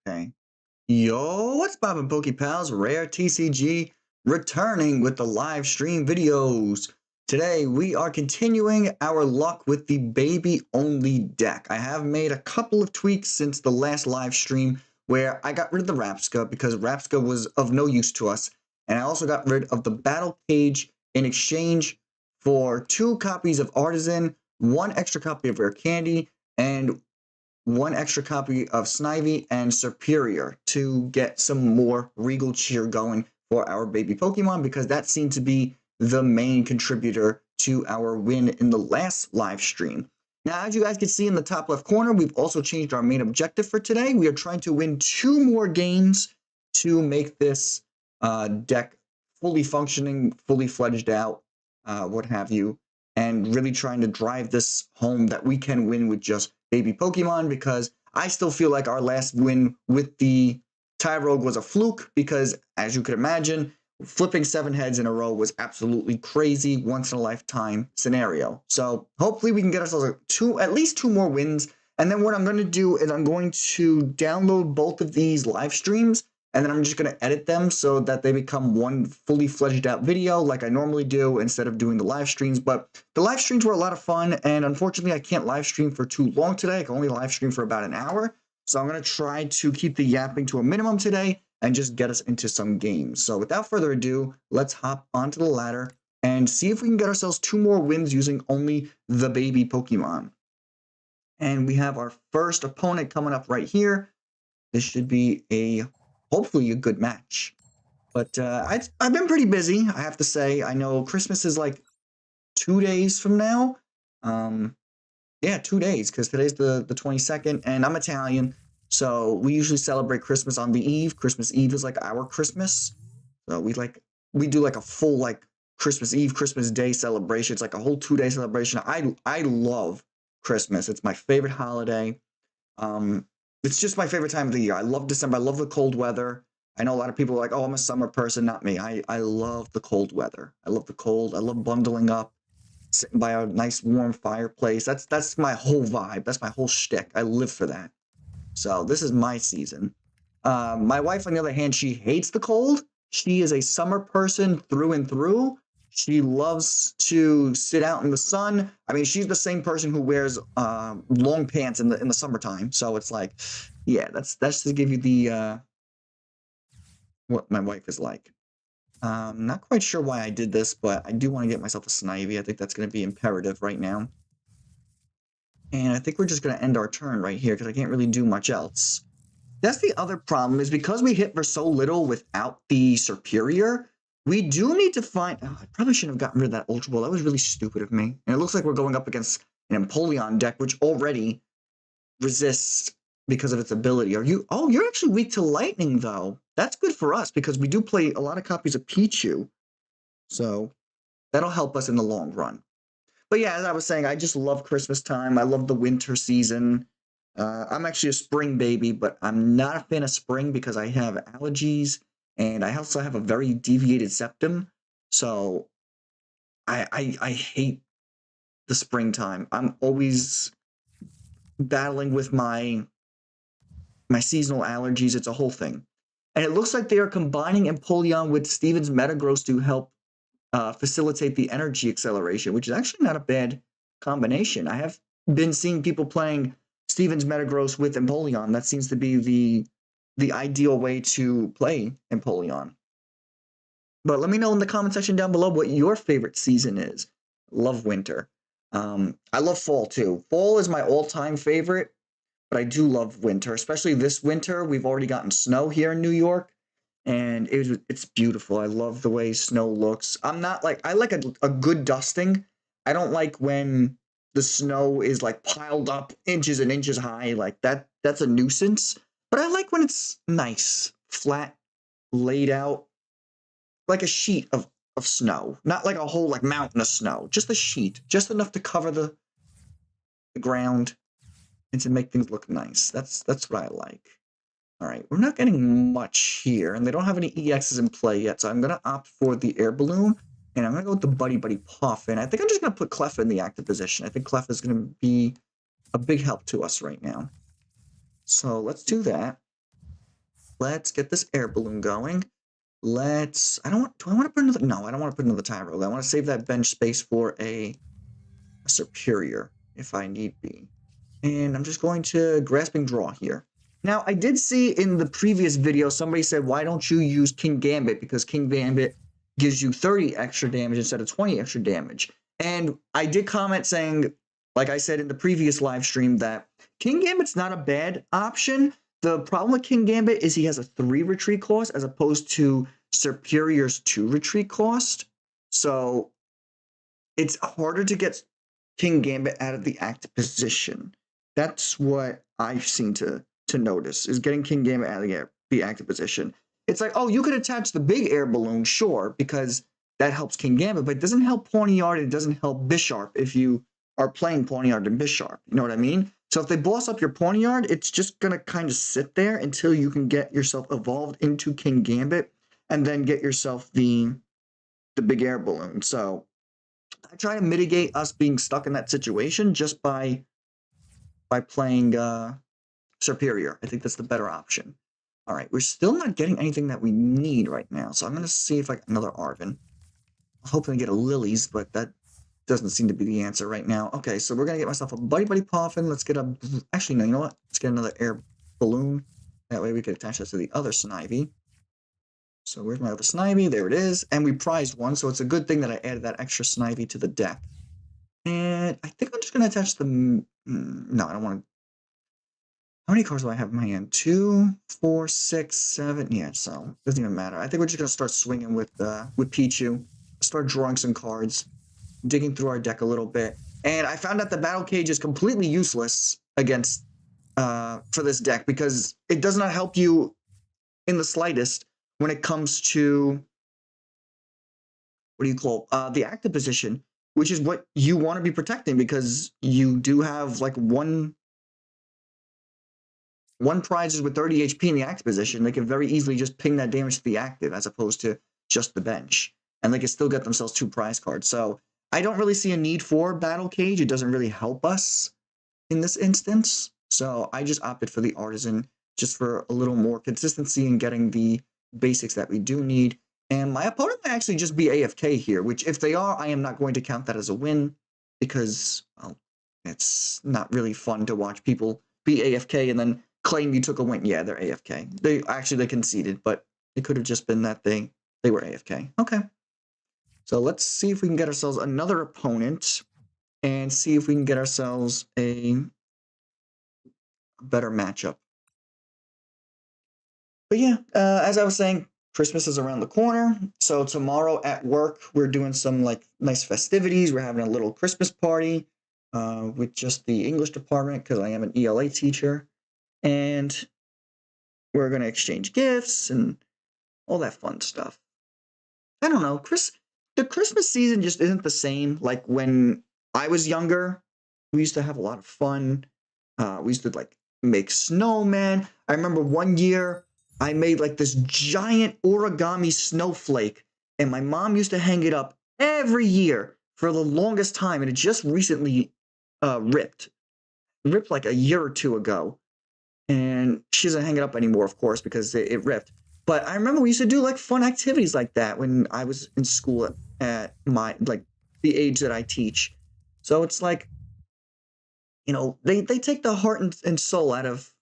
Okay. Yo, what's poppin', Poke Pals? Rare TCG returning with the live stream videos. Today we are continuing our luck with the baby only deck. I have made a couple of tweaks since the last live stream where I got rid of the Rapska because Rapska was of no use to us, and I also got rid of the Battle Cage in exchange for 2 copies of Artisan, 1 extra copy of Rare Candy, and 1 extra copy of Snivy and Superior to get some more Regal Cheer going for our baby Pokemon, because that seemed to be the main contributor to our win in the last live stream. Now, as you guys can see in the top left corner, we've also changed our main objective for today. We are trying to win 2 more games to make this deck fully functioning, fully fledged out, what have you, and really trying to drive this home that we can win with just baby Pokemon, because I still feel like our last win with the Tyrogue was a fluke because, as you could imagine, flipping 7 heads in a row was absolutely crazy, once in a lifetime scenario. So hopefully we can get ourselves at least 2 more wins. And then what I'm going to do is I'm going to download both of these live streams, and then I'm just going to edit them so that they become one fully fledged out video like I normally do instead of doing the live streams. But the live streams were a lot of fun, and unfortunately I can't live stream for too long today. I can only live stream for about an hour. So I'm going to try to keep the yapping to a minimum today and just get us into some games. So without further ado, let's hop onto the ladder and see if we can get ourselves 2 more wins using only the baby Pokemon. And we have our first opponent coming up right here. This should be hopefully a good match. But I've been pretty busy, I have to say. I know Christmas is like 2 days from now. Yeah, 2 days, because today's the 22nd, and I'm Italian, so we usually celebrate Christmas on the eve. Christmas Eve is like our Christmas. So we do like a full like Christmas Eve, Christmas Day celebration. It's like a whole 2-day celebration. I love Christmas. It's my favorite holiday. Um, it's just my favorite time of the year. I love December. I love the cold weather. I know a lot of people are like, oh, I'm a summer person. Not me. I love the cold weather. I love the cold. I love bundling up, sitting by a nice warm fireplace. That's my whole vibe. That's my whole shtick. I live for that. So this is my season. My wife, on the other hand, she hates the cold. She is a summer person through and through. She loves to sit out in the sun. I mean, she's the same person who wears long pants in the summertime. So it's like, yeah, that's to give you the what my wife is like. Not quite sure why I did this, but I do want to get myself a Snivy. I think that's going to be imperative right now. And I think we're just going to end our turn right here because I can't really do much else. That's the other problem, is because we hit for so little without the Superior, we do need to find... Oh, I probably shouldn't have gotten rid of that Ultra Ball. That was really stupid of me. And it looks like we're going up against an Empoleon deck, which already resists because of its ability. Oh, you're actually weak to Lightning, though. That's good for us because we do play a lot of copies of Pichu. So that'll help us in the long run. But yeah, as I was saying, I just love Christmas time. I love the winter season. I'm actually a spring baby, but I'm not a fan of spring because I have allergies, and I also have a very deviated septum. So I hate the springtime. I'm always battling with my seasonal allergies. It's a whole thing. And it looks like they are combining Empoleon with Steven's Metagross to help facilitate the energy acceleration, which is actually not a bad combination. I have been seeing people playing Steven's Metagross with Empoleon. That seems to be the ideal way to play Empoleon. But let me know in the comment section down below what your favorite season is. Love winter. I love fall too. Fall is my all-time favorite, but I do love winter, especially this winter. We've already gotten snow here in New York, and it's beautiful. I love the way snow looks. I like a good dusting. I don't like when the snow is like piled up inches and inches high. Like that's a nuisance. But I like when it's nice, flat, laid out, like a sheet of snow. Not like a whole like mountain of snow. Just a sheet. Just enough to cover the ground and to make things look nice. That's what I like. All right, we're not getting much here, and they don't have any EXs in play yet, so I'm going to opt for the Air Balloon, and I'm going to go with the Buddy Buddy Puffin. I think I'm just going to put Clef in the active position. I think Clef is going to be a big help to us right now. So let's do that. let's get this air balloon going. Let's, I don't want, do I want to put another, no, I don't want to put another tire roll. I want to save that bench space for a superior if I need be. And I'm just going to grasping draw here. Now, I did see in the previous video, somebody said, why don't you use King Gambit? Because King Gambit gives you 30 extra damage instead of 20 extra damage. And I did comment saying, like I said in the previous live stream, that King Gambit's not a bad option. The problem with King Gambit is he has a 3 retreat cost as opposed to Superior's 2 retreat cost. So it's harder to get King Gambit out of the active position. That's what I've seen to notice, is getting King Gambit out of the active position. It's like, oh, you could attach the big air balloon, sure, because that helps King Gambit, but it doesn't help Pawniard, it doesn't help Bisharp if you are playing Pawniard and Bisharp. You know what I mean? So if they boss up your Pawniard, it's just going to kind of sit there until you can get yourself evolved into King Gambit and then get yourself the big air balloon. So I try to mitigate us being stuck in that situation just by playing Superior. I think that's the better option. All right, we're still not getting anything that we need right now, so I'm going to see if I get another Arven. I'm hoping to get a Lilies, but that doesn't seem to be the answer right now. Okay, so we're going to get myself a Buddy Poffin. Let's get a... Actually, no, you know what? Let's get another air balloon. That way we can attach that to the other Snivy. So where's my other Snivy? There it is. And we prized one, so it's a good thing that I added that extra Snivy to the deck. And I think I'm just going to attach the... No, I don't want to... How many cards do I have in my hand? 2, 4, 6, 7. Yeah, so it doesn't even matter. I think we're just going to start swinging with Pichu. Start drawing some cards. Digging through our deck a little bit. And I found out the Battle Cage is completely useless against... for this deck, because it does not help you in the slightest when it comes to, what do you call, the active position, which is what you want to be protecting, because you do have like one prizes with 30 HP in the active position. They can very easily just ping that damage to the active as opposed to just the bench, and they can still get themselves 2 prize cards. So I don't really see a need for Battle Cage. It doesn't really help us in this instance. So I just opted for the Artisan just for a little more consistency in getting the basics that we do need. And my opponent might actually just be AFK here, which if they are, I am not going to count that as a win, because, well, it's not really fun to watch people be AFK and then claim you took a win. Yeah, they're AFK. They conceded, but it could have just been that they were AFK. Okay. So let's see if we can get ourselves another opponent and see if we can get ourselves a better matchup. But yeah, as I was saying, Christmas is around the corner. So tomorrow at work, we're doing some like nice festivities. We're having a little Christmas party with just the English department, because I am an ELA teacher. And we're going to exchange gifts and all that fun stuff. I don't know. The Christmas season just isn't the same. Like when I was younger, we used to have a lot of fun. We used to like make snowmen. I remember one year I made like this giant origami snowflake, and my mom used to hang it up every year for the longest time, and it just recently ripped like a year or two ago. And she doesn't hang it up anymore, of course, because it ripped. But I remember we used to do like fun activities like that when I was in school at my, like, the age that I teach. So it's like, you know, they take the heart and soul out of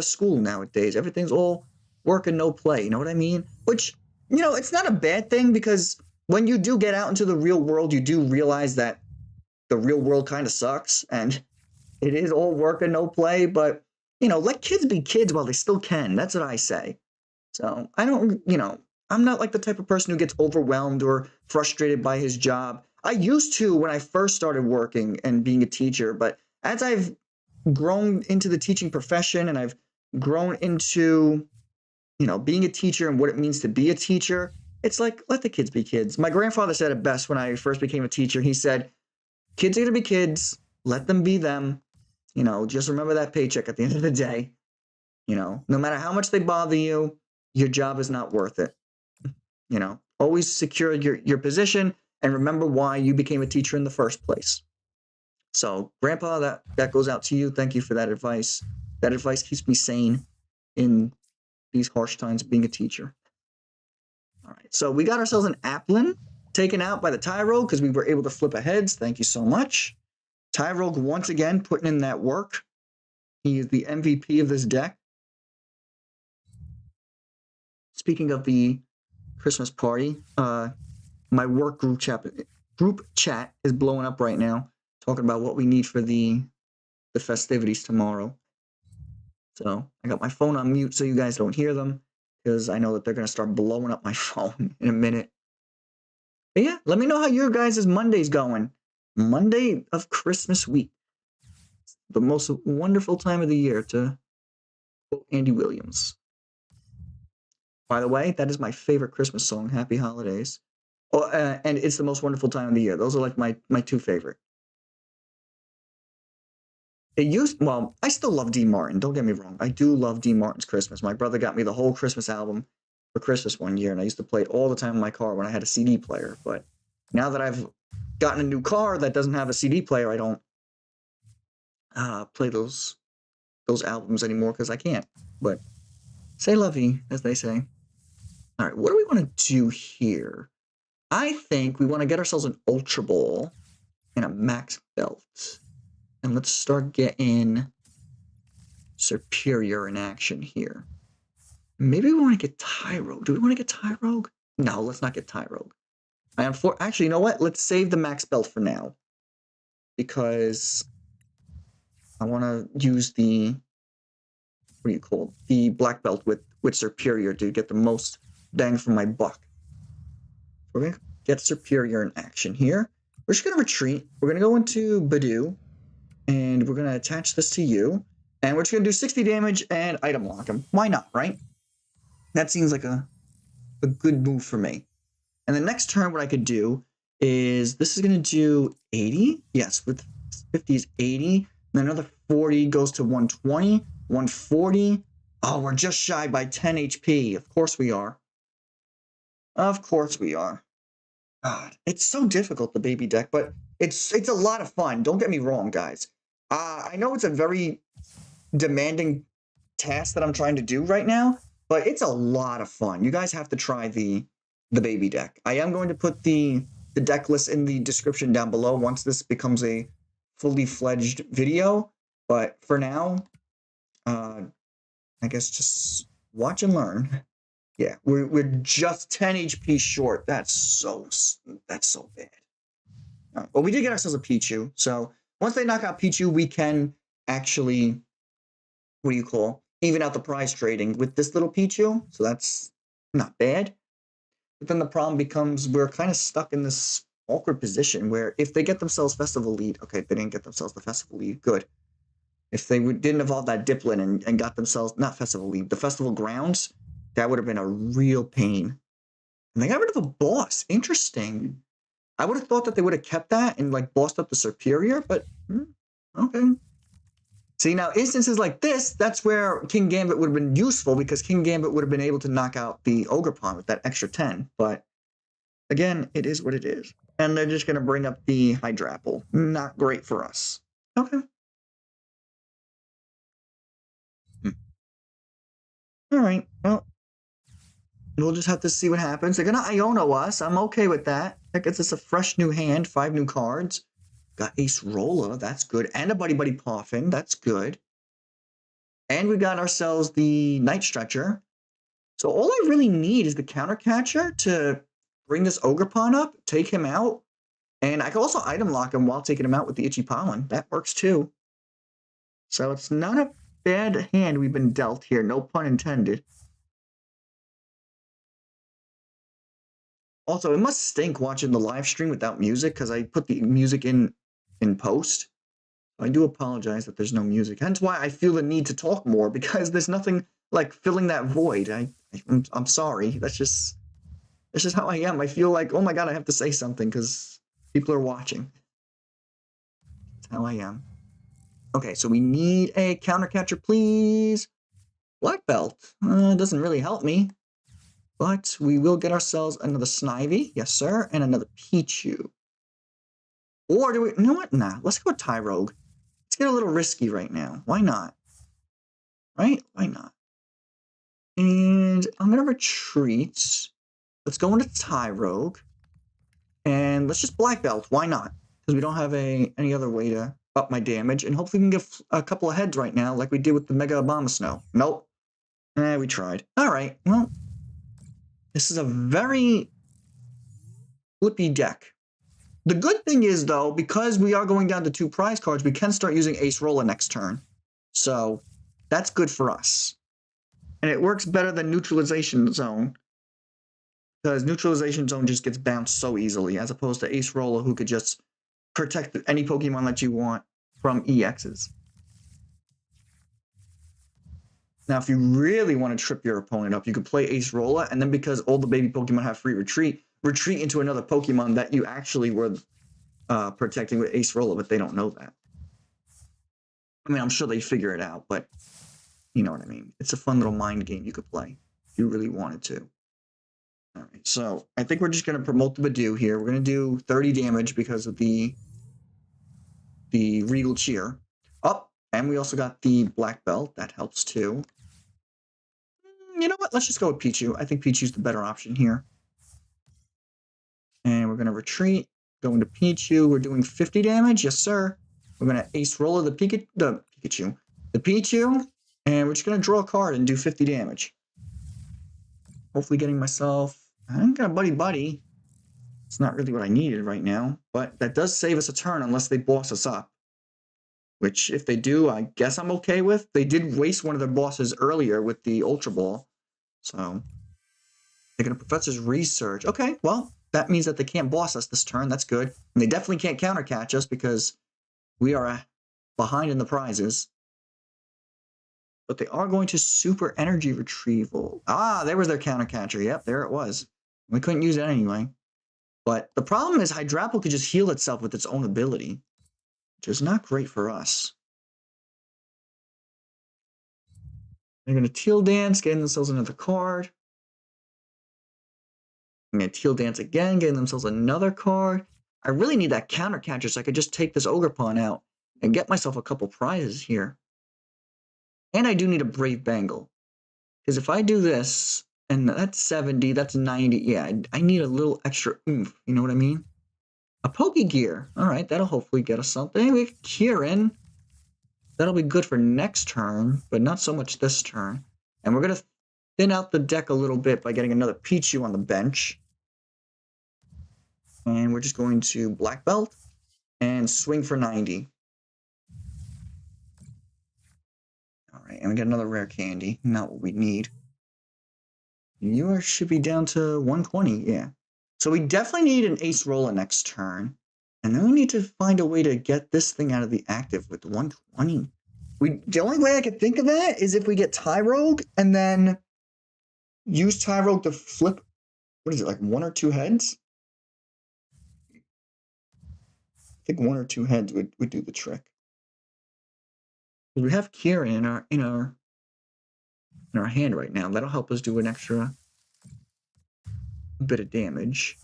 school nowadays. Everything's all work and no play, you know what I mean? Which, you know, it's not a bad thing, because when you do get out into the real world, you do realize that the real world kind of sucks, and it is all work and no play. But, you know, let kids be kids while they still can. That's what I say. So I don't, you know, I'm not like the type of person who gets overwhelmed or frustrated by his job. I used to when I first started working and being a teacher, but as I've grown into the teaching profession and I've grown into, you know, being a teacher and what it means to be a teacher, it's like, let the kids be kids. My grandfather said it best when I first became a teacher. He said, kids are going to be kids. Let them be them. You know, just remember that paycheck at the end of the day. You know, no matter how much they bother you, your job is not worth it. You know, always secure your position and remember why you became a teacher in the first place. So, Grandpa, that goes out to you. Thank you for that advice. That advice keeps me sane in these harsh times of being a teacher. All right, so we got ourselves an Applin taken out by the Tyrogue because we were able to flip aheads. Thank you so much. Tyrogue once again putting in that work. He is the MVP of this deck. Speaking of the Christmas party, my work group chat is blowing up right now, talking about what we need for the festivities tomorrow. So I got my phone on mute so you guys don't hear them, because I know that they're going to start blowing up my phone in a minute. But yeah, let me know how your guys' Monday's going. Monday of Christmas week. The most wonderful time of the year, to quote Andy Williams. By the way, that is my favorite Christmas song, Happy Holidays. Oh, and it's the most wonderful time of the year. Those are like my two favorite. Well, I still love Dean Martin. Don't get me wrong. I do love Dean Martin's Christmas. My brother got me the whole Christmas album for Christmas one year, and I used to play it all the time in my car when I had a CD player. But now that I've gotten a new car that doesn't have a CD player, I don't play those albums anymore because I can't. But c'est la vie, as they say. All right, what do we want to do here? I think we want to get ourselves an Ultra Ball and a Max Belt. And let's start getting Superior in action here. Maybe we want to get Tyrogue. Do we want to get Tyrogue? No, let's not get Tyrogue. Actually, you know what? Let's save the Max Belt for now. Because I want to use the, what do you call it? The Black Belt with Superior to get the most bang for my buck. We're going to get Superior in action here. We're just going to retreat. We're going to go into Badu. And we're going to attach this to you. And we're just going to do 60 damage and item lock him. Why not, right? That seems like a good move for me. And the next turn, what I could do is, this is going to do 80. Yes, with 50 is 80. And then another 40 goes to 120, 140. Oh, we're just shy by 10 HP. Of course we are. Of course we are. God, it's so difficult, the baby deck, but it's a lot of fun. Don't get me wrong, guys. I know it's a very demanding task that I'm trying to do right now, but it's a lot of fun. You guys have to try the baby deck. I am going to put the deck list in the description down below once this becomes a fully fledged video. But for now, I guess just watch and learn. Yeah, we're just 10 HP short. That's so bad. Right, well, we did get ourselves a Pichu. So once they knock out Pichu, we can actually, what do you call, even out the prize trading with this little Pichu. So that's not bad. But then the problem becomes we're kind of stuck in this awkward position where if they get themselves Festival Lead, okay, they didn't get themselves the Festival Lead, good. If they didn't evolve that Dipplin and got themselves, not Festival Lead, the Festival Grounds, that would have been a real pain. And they got rid of a boss. Interesting. I would have thought that they would have kept that and like bossed up the Superior, but okay. See, now instances like this, that's where King Gambit would have been useful because King Gambit would have been able to knock out the Ogerpon with that extra 10. But again, it is what it is. And they're just going to bring up the Hydrapple. Not great for us. Okay. All right. Well, we'll just have to see what happens. They're going to Iono us. I'm okay with that. That gets us a fresh new hand, 5 new cards. Got Ace Rolla. That's good. And a Buddy Buddy Poffin. That's good. And we got ourselves the Night Stretcher. So all I really need is the Counter Catcher to bring this Ogerpon up, take him out. And I can also item lock him while taking him out with the Itchy Pollen. That works too. So it's not a bad hand we've been dealt here. No pun intended. Also, it must stink watching the live stream without music because I put the music in post. I do apologize that there's no music. Hence why I feel the need to talk more because there's nothing like filling that void. I'm sorry. That's just how I am. I feel like, oh my God, I have to say something because people are watching. That's how I am. Okay, so we need a Counter Catcher, please. Black Belt. Doesn't really help me. But we will get ourselves another Snivy, yes sir, and another Pichu. Or do we, you know what? Nah, let's go with Tyrogue. Let's get a little risky right now. Why not? Right? Why not? And I'm going to retreat. Let's go into Tyrogue. And let's just Black Belt. Why not? Because we don't have any other way to up my damage. And hopefully we can get a couple of heads right now like we did with the Mega Abomasnow. Nope. We tried. All right. Well, this is a very flippy deck. The good thing is, though, because we are going down to 2 prize cards, we can start using Acerola next turn. So that's good for us. And it works better than Neutralization Zone. Because Neutralization Zone just gets bounced so easily, as opposed to Acerola, who could just protect any Pokemon that you want from EXs. Now, if you really want to trip your opponent up, you could play Acerola, and then because all the baby Pokemon have free retreat into another Pokemon that you actually were protecting with Acerola, but they don't know that. I mean, I'm sure they figure it out, but you know what I mean. It's a fun little mind game you could play if you really wanted to. All right, so I think we're just going to promote the Badoo here. We're going to do 30 damage because of the Regal Cheer. Oh, and we also got the Black Belt. That helps too. You know what? Let's just go with Pichu. I think Pichu's the better option here. And we're going to retreat, go into Pichu. We're doing 50 damage. Yes, sir. We're going to Acerola the Pichu, and we're just going to draw a card and do 50 damage. Hopefully getting myself... I'm going to buddy. It's not really what I needed right now, but that does save us a turn unless they boss us up. Which, if they do, I guess I'm okay with. They did waste one of their bosses earlier with the Ultra Ball. So, they're going to Professor's Research. Okay, well, that means that they can't boss us this turn. That's good. And they definitely can't counter catch us because we are behind in the prizes. But they are going to Super Energy Retrieval. Ah, there was their counter catcher. Yep, there it was. We couldn't use it anyway. But the problem is Hydrapple could just heal itself with its own ability, which is not great for us. They're going to Teal Dance, getting themselves another card. I'm going to Teal Dance again, getting themselves another card. I really need that counter catcher so I could just take this Ogerpon out and get myself a couple prizes here. And I do need a Brave Bengal. Because if I do this, and that's 70, that's 90, yeah, I need a little extra oomph, you know what I mean? A Pokegear. All right, that'll hopefully get us something. We have Kieran. That'll be good for next turn, but not so much this turn. And we're going to thin out the deck a little bit by getting another Pichu on the bench. And we're just going to Black Belt and swing for 90. All right, and we get another rare candy. Not what we need. You should be down to 120, yeah. So we definitely need an Acerola next turn. And then we need to find a way to get this thing out of the active with 120. The only way I could think of that is if we get Tyrogue and then use Tyrogue to flip, what is it, like 1 or 2 heads? I think 1 or 2 heads would do the trick. We have Kieran in our hand right now. That'll help us do an extra bit of damage.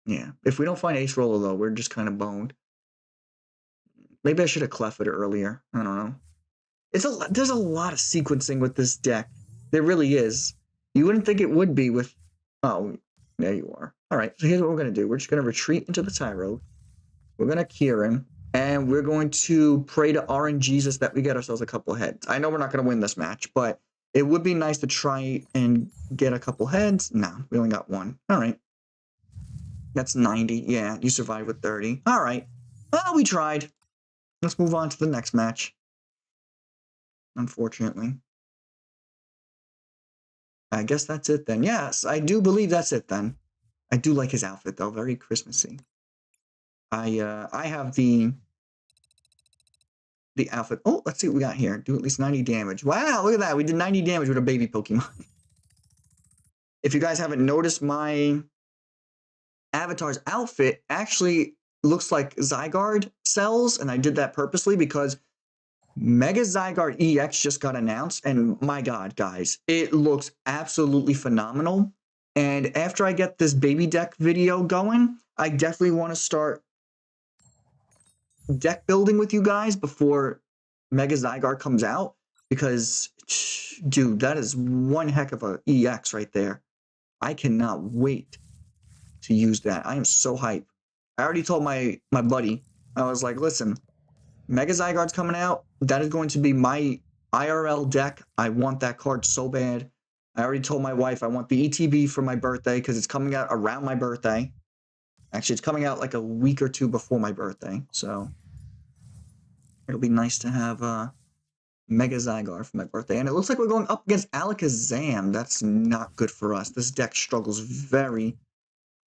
Yeah. If we don't find Acerola, though, we're just kind of boned. Maybe I should have Clefted earlier. I don't know. There's a lot of sequencing with this deck. There really is. You wouldn't think it would be with... Oh, there you are. All right, so here's what we're going to do. We're just going to retreat into the Tyrogue. We're going to Kieran. And we're going to pray to RNGesus that we get ourselves a couple heads. I know we're not going to win this match, but it would be nice to try and get a couple heads. No, we only got 1. All right. That's 90. Yeah, you survived with 30. All right. Well, we tried. Let's move on to the next match. Unfortunately. I guess that's it then. Yes, I do believe that's it then. I do like his outfit, though. Very Christmassy. I have the outfit. Oh, let's see what we got here. Do at least 90 damage. Wow, look at that. We did 90 damage with a baby Pokemon. If you guys haven't noticed, my avatar's outfit actually looks like Zygarde cells, and I did that purposely because Mega Zygarde EX just got announced, and my God, guys, it looks absolutely phenomenal. And after I get this baby deck video going, I definitely want to start deck building with you guys before Mega Zygarde comes out, because, dude, that is one heck of a EX right there. I cannot wait to use that. I am so hyped. I already told my buddy, I was like, listen, Mega Zygarde's coming out. That is going to be my IRL deck. I want that card so bad. I already told my wife I want the ETB for my birthday because it's coming out around my birthday. Actually, it's coming out like a week or two before my birthday, so it'll be nice to have Mega Zygarde for my birthday. And it looks like we're going up against Alakazam. That's not good for us. This deck struggles very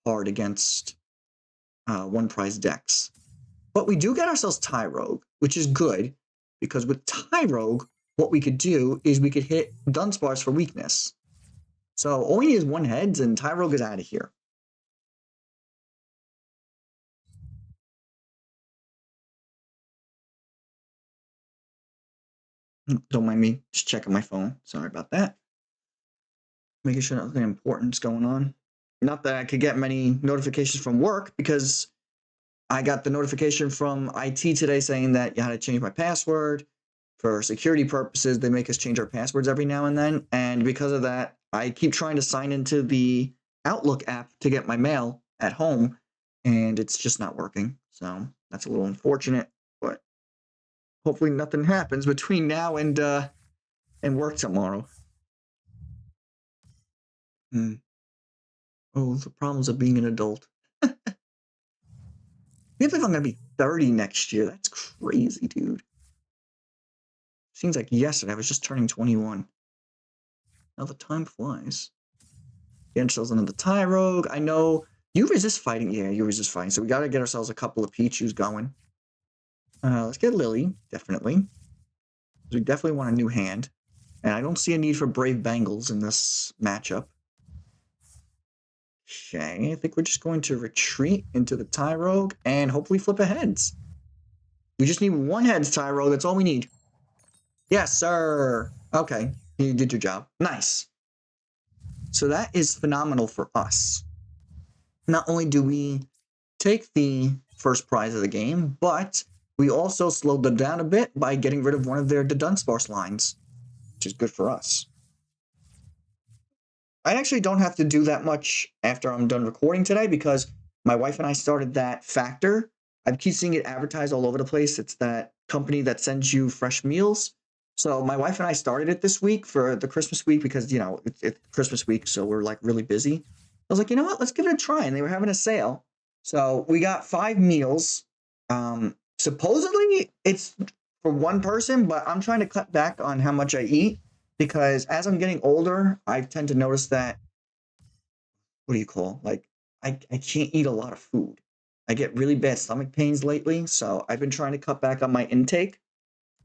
hard against one prize decks. But we do get ourselves Tyrogue, which is good, because with Tyrogue, what we could do is we could hit Dunsparce for weakness. So all we need is one heads, and Tyrogue is out of here. Don't mind me just checking my phone. Sorry about that. Making sure nothing important's going on. Not that I could get many notifications from work, because I got the notification from IT today saying that you had to change my password. For security purposes, they make us change our passwords every now and then. And because of that, I keep trying to sign into the Outlook app to get my mail at home, and it's just not working. So that's a little unfortunate, but hopefully nothing happens between now and work tomorrow. Oh, the problems of being an adult. I can't believe I'm gonna be 30 next year. That's crazy, dude. Seems like yesterday I was just turning 21. Now the time flies. Get ourselves another Tyrogue. I know you resist fighting. Yeah, you resist fighting. So we gotta get ourselves a couple of Pichus going. Let's get Lily, definitely. We definitely want a new hand. And I don't see a need for Brave Bengals in this matchup. Okay, I think we're just going to retreat into the Tyrogue and hopefully flip a heads. We just need one heads Tyrogue. That's all we need. Yes, sir. Okay, you did your job. Nice. So that is phenomenal for us. Not only do we take the first prize of the game, but we also slowed them down a bit by getting rid of one of their Dunsparce lines, which is good for us. I actually don't have to do that much after I'm done recording today because my wife and I started that Factor. I keep seeing it advertised all over the place. It's that company that sends you fresh meals. So my wife and I started it this week for the Christmas week because, you know, it's Christmas week, so we're like really busy. I was like, you know what, let's give it a try. And they were having a sale. So we got 5 meals. Supposedly it's for one person, but I'm trying to cut back on how much I eat because as I'm getting older, I tend to notice that, what do you call, like, I can't eat a lot of food. I get really bad stomach pains lately, so I've been trying to cut back on my intake.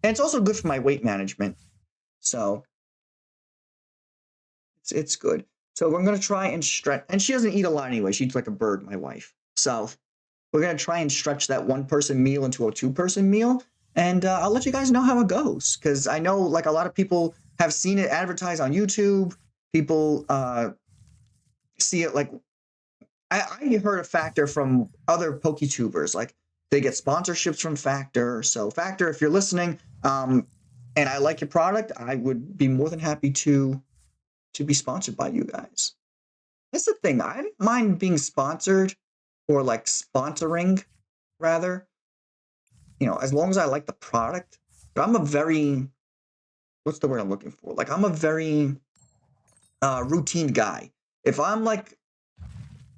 And it's also good for my weight management. So it's good. So we're going to try and stretch. And she doesn't eat a lot anyway. She eats like a bird, my wife. So we're going to try and stretch that one-person meal into a 2-person meal. And I'll let you guys know how it goes. Because I know like a lot of people have seen it advertised on YouTube. People see it like... I heard a Factor from other PokeTubers. Like they get sponsorships from Factor. So Factor, if you're listening, and I like your product, I would be more than happy to be sponsored by you guys. That's the thing. I don't mind being sponsored or like sponsoring, rather. You know, as long as I like the product. But I'm a very, what's the word I'm looking for? Like I'm a very routine guy. If I'm like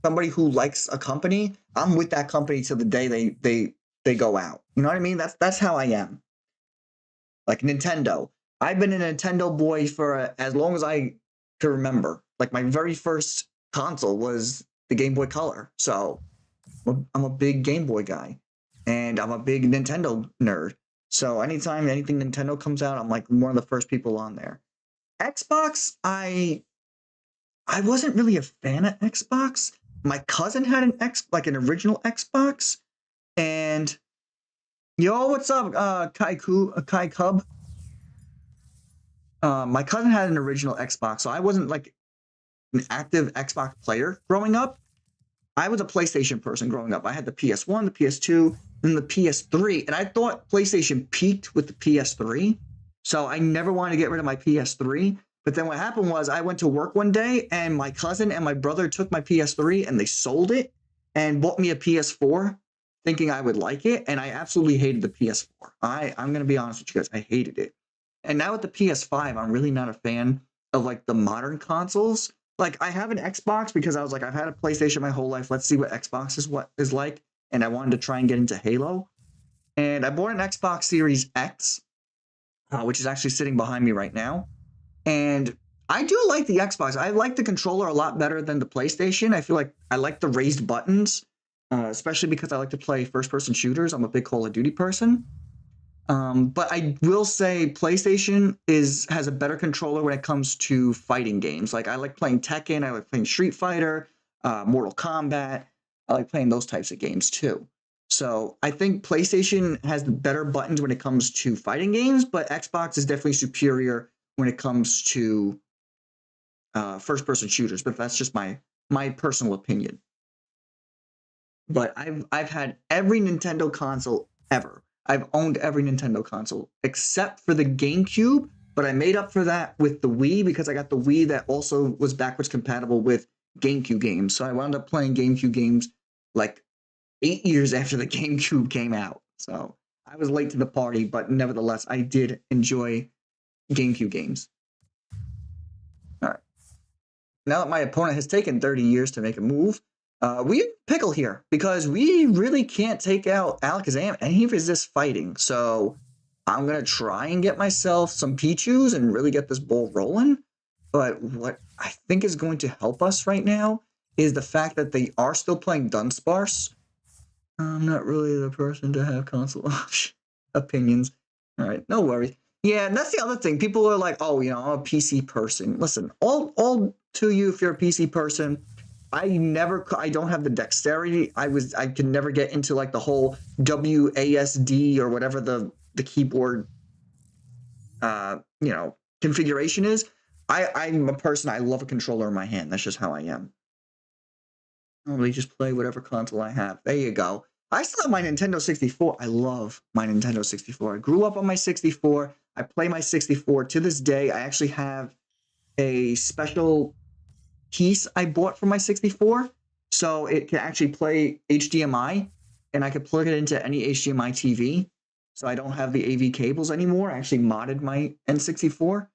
somebody who likes a company, I'm with that company till the day they go out. You know what I mean? That's how I am. Like Nintendo. I've been a Nintendo boy for as long as I can remember. Like my very first console was the Game Boy Color. So I'm a big Game Boy guy. And I'm a big Nintendo nerd. So anytime anything Nintendo comes out, I'm like one of the first people on there. Xbox, I wasn't really a fan of Xbox. My cousin had an original Xbox, and yo, what's up, Kai Cub? My cousin had an original Xbox, so I wasn't like an active Xbox player growing up. I was a PlayStation person growing up. I had the PS1, the PS2, and the PS3, and I thought PlayStation peaked with the PS3. So I never wanted to get rid of my PS3. But then what happened was I went to work one day and my cousin and my brother took my PS3 and they sold it and bought me a PS4 thinking I would like it. And I absolutely hated the PS4. I'm going to be honest with you guys. I hated it. And now with the PS5, I'm really not a fan of like the modern consoles. Like I have an Xbox because I was like, I've had a PlayStation my whole life. Let's see what Xbox is like. And I wanted to try and get into Halo. And I bought an Xbox Series X, which is actually sitting behind me right now. And I do like the Xbox. I like the controller a lot better than the PlayStation. I feel like I like the raised buttons, especially because I like to play first-person shooters. I'm a big Call of Duty person. But I will say PlayStation has a better controller when it comes to fighting games. Like I like playing Tekken, I like playing Street Fighter, Mortal Kombat. I like playing those types of games too. So I think PlayStation has the better buttons when it comes to fighting games, but Xbox is definitely superior when it comes to first-person shooters. But that's just my personal opinion. But I've had every Nintendo console ever. I've owned every Nintendo console except for the GameCube, but I made up for that with the Wii because I got the Wii that also was backwards compatible with GameCube games. So I wound up playing GameCube games like 8 years after the GameCube came out. So I was late to the party, but nevertheless, I did enjoy GameCube games. All right. Now that my opponent has taken 30 years to make a move, we have pickle here because we really can't take out Alakazam and he resists fighting. So I'm going to try and get myself some Pichus and really get this ball rolling. But what I think is going to help us right now is the fact that they are still playing Dunsparce. I'm not really the person to have console opinions. All right, no worries. Yeah, and that's the other thing. People are like, oh, I'm a PC person. Listen, all to you if you're a PC person. I don't have the dexterity. I can never get into like the whole WASD or whatever the keyboard configuration is. I'm a person, I love a controller in my hand. That's just how I am. I really just play whatever console I have. There you go. I still have my Nintendo 64. I love my Nintendo 64. I grew up on my 64. I play my 64 to this day. I actually have a special piece I bought for my 64, so it can actually play HDMI, and I could plug it into any HDMI TV. So I don't have the AV cables anymore. I actually modded my N64,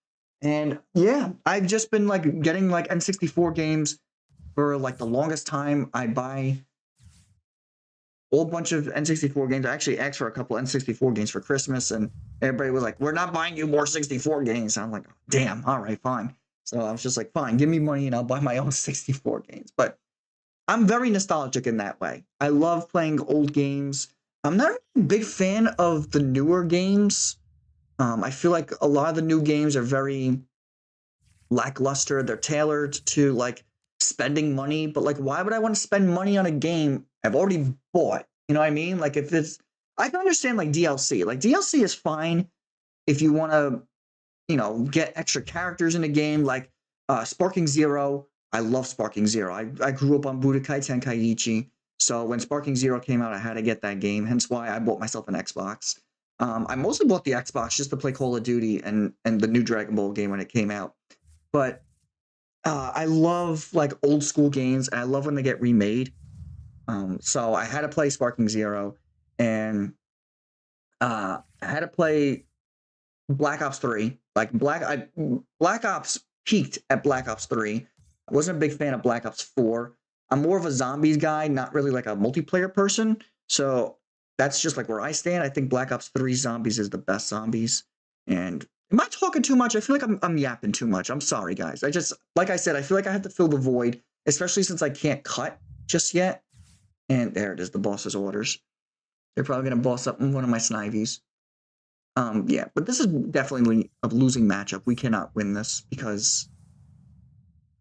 and yeah, I've just been like getting like N64 games for like the longest time. I buy a whole bunch of N64 games. I actually asked for a couple N64 games for Christmas, and everybody was like, "We're not buying you more 64 games." And I'm like, "Damn, all right, fine." So I was just like, fine, give me money and I'll buy my own 64 games. But I'm very nostalgic in that way. I love playing old games. I'm not a big fan of the newer games. I feel like a lot of the new games are very lackluster. They're tailored to like spending money. But like, why would I want to spend money on a game I've already bought? You know what I mean? Like I can understand like DLC. Like DLC is fine if you want to get extra characters in the game, like Sparking Zero. I love Sparking Zero. I grew up on Budokai Tenkaichi, so when Sparking Zero came out, I had to get that game, hence why I bought myself an Xbox. I mostly bought the Xbox just to play Call of Duty and the new Dragon Ball game when it came out. But I love like old school games, and I love when they get remade. So I had to play Sparking Zero, and I had to play Black Ops 3. Like Black Ops peaked at Black Ops 3. I wasn't a big fan of Black Ops 4. I'm more of a zombies guy, not really like a multiplayer person. So that's just like where I stand. I think Black Ops 3 Zombies is the best zombies. And am I talking too much? I feel like I'm yapping too much. I'm sorry, guys. Like I said, I feel like I have to fill the void, especially since I can't cut just yet. And there it is, the boss's orders. They're probably going to boss up one of my Snivies. Yeah, but this is definitely a losing matchup. We cannot win this because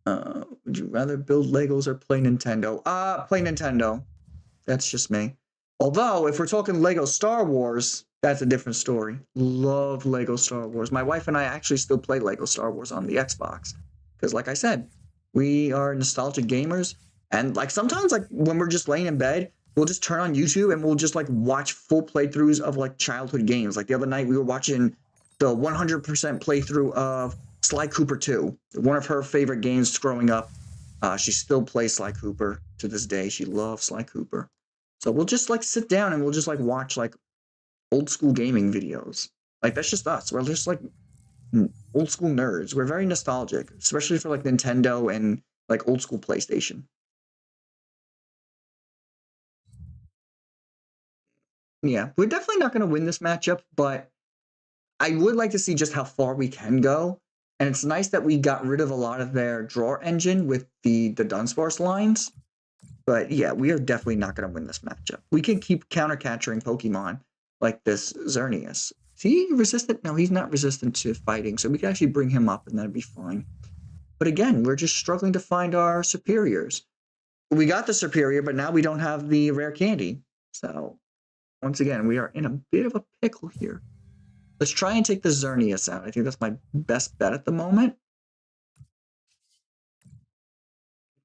would you rather build Legos or play Nintendo? Play Nintendo. That's just me. Although, if we're talking Lego Star Wars, that's a different story. Love Lego Star Wars. My wife and I actually still play Lego Star Wars on the Xbox. Because like I said, we are nostalgic gamers. And like sometimes like when we're just laying in bed, we'll just turn on YouTube and we'll just like watch full playthroughs of like childhood games. Like the other night we were watching the 100% playthrough of Sly Cooper 2, one of her favorite games growing up. She still plays Sly Cooper to this day. She loves Sly Cooper. So we'll just like sit down and we'll just like watch like old school gaming videos. Like that's just us. We're just like old school nerds. We're very nostalgic, especially for like Nintendo and like old school PlayStation. Yeah, we're definitely not going to win this matchup, but I would like to see just how far we can go. And it's nice that we got rid of a lot of their draw engine with the Dunsparce lines. But yeah, we are definitely not going to win this matchup. We can keep counter-capturing Pokemon like this Xerneas. Is he resistant? No, he's not resistant to fighting, so we can actually bring him up and that'd be fine. But again, we're just struggling to find our superiors. We got the superior, but now we don't have the rare candy. So once again, we are in a bit of a pickle here. Let's try and take the Xerneas out. I think that's my best bet at the moment.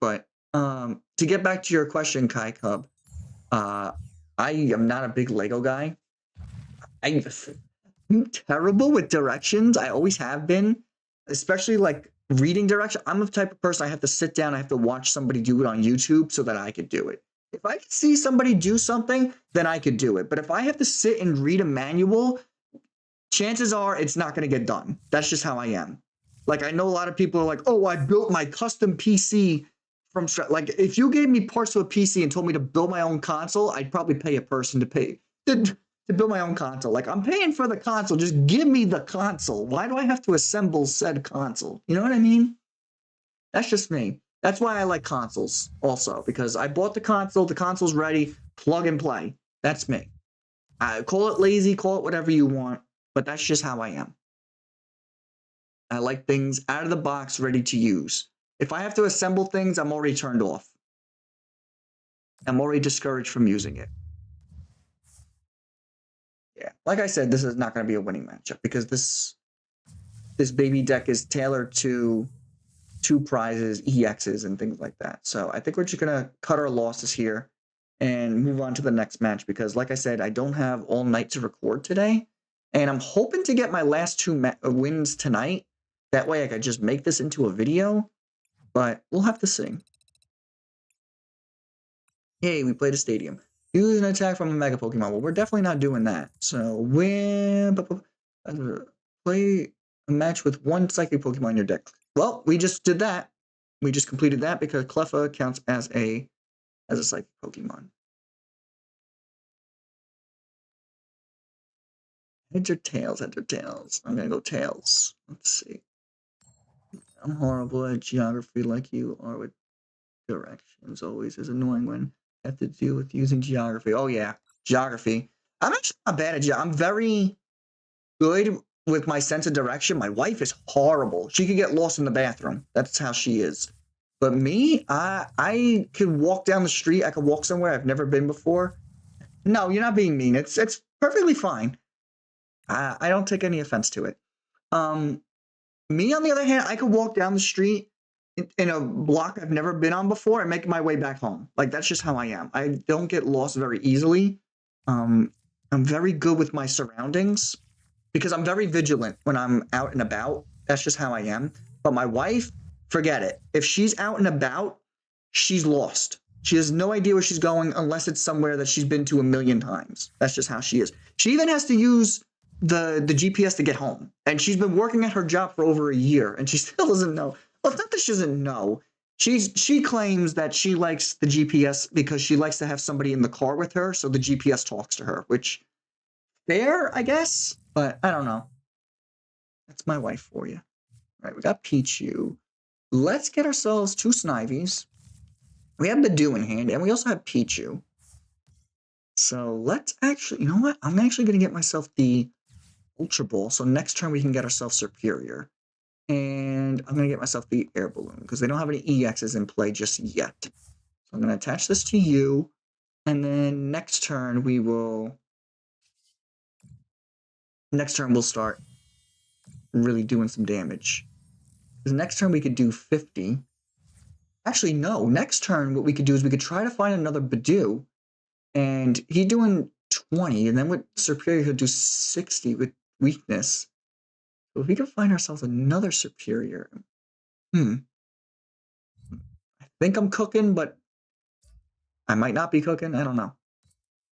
But to get back to your question, Kai Cub, I am not a big Lego guy. I'm terrible with directions. I always have been, especially like reading direction. I'm the type of person I have to sit down. I have to watch somebody do it on YouTube so that I could do it. If I could see somebody do something, then I could do it. But if I have to sit and read a manual, chances are it's not going to get done. That's just how I am. Like, I know a lot of people are like, oh, I built my custom PC from scratch. Like, if you gave me parts of a PC and told me to build my own console, I'd probably pay a person to build my own console. Like, I'm paying for the console. Just give me the console. Why do I have to assemble said console? You know what I mean? That's just me. That's why I like consoles also, because I bought the console's ready, plug and play. That's me. Call it lazy, call it whatever you want, but that's just how I am. I like things out of the box, ready to use. If I have to assemble things, I'm already turned off. I'm already discouraged from using it. Yeah, like I said, this is not going to be a winning matchup because this baby deck is tailored to 2 prizes, EXs, and things like that. So I think we're just going to cut our losses here and move on to the next match because, like I said, I don't have all night to record today. And I'm hoping to get my last 2 wins tonight. That way I could just make this into a video, but we'll have to see. Yay, we played a stadium. Use an attack from a Mega Pokemon. Well, we're definitely not doing that. So, play a match with 1 Psychic Pokemon in your deck. Well, we just did that. We just completed that because Cleffa counts as a Psychic Pokemon. Heads or tails? Heads or tails? I'm gonna go tails. Let's see. I'm horrible at geography like you are with directions. Always is annoying when I have to deal with using geography. Oh yeah, geography. I'm actually not bad at geography. I'm very good with my sense of direction. My wife is horrible. She could get lost in the bathroom. That's how she is. But me, I could walk down the street. I could walk somewhere I've never been before. No, you're not being mean. It's perfectly fine. I don't take any offense to it. Me, on the other hand, I could walk down the street in a block I've never been on before and make my way back home. Like, that's just how I am. I don't get lost very easily. I'm very good with my surroundings because I'm very vigilant when I'm out and about. That's just how I am. But my wife, forget it. If she's out and about, she's lost. She has no idea where she's going unless it's somewhere that she's been to 1,000,000 times. That's just how she is. She even has to use the GPS to get home. And she's been working at her job for over a year and she still doesn't know. Well, it's not that she doesn't know. She claims that she likes the GPS because she likes to have somebody in the car with her, so the GPS talks to her, which fair, I guess, but I don't know. That's my wife for you. All right, we got Pichu. Let's get ourselves 2 Snivies. We have Badoo in hand, and we also have Pichu. So let's actually, you know what? I'm actually going to get myself the Ultra Ball, so next turn we can get ourselves Superior. And I'm going to get myself the Air Balloon, because they don't have any EXs in play just yet. So I'm going to attach this to you, and then next turn we'll start really doing some damage. Because next turn we could do 50. Actually, no. Next turn what we could do is we could try to find another Badoo, and he's doing 20, and then with Superior he'll do 60 with weakness. So if we can find ourselves another superior. I think I'm cooking, but I might not be cooking. I don't know.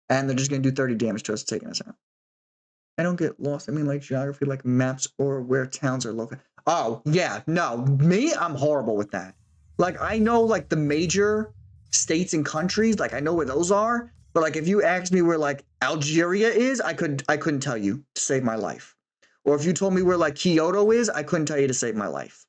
And they're just going to do 30 damage to us, taking us out. I don't get lost. I mean, like geography, like maps or where towns are located. Oh, yeah. No, me, I'm horrible with that. Like, I know, like, the major states and countries, like, I know where those are. But, like, if you asked me where, like, Algeria is, I couldn't tell you to save my life. Or if you told me where, like, Kyoto is, I couldn't tell you to save my life.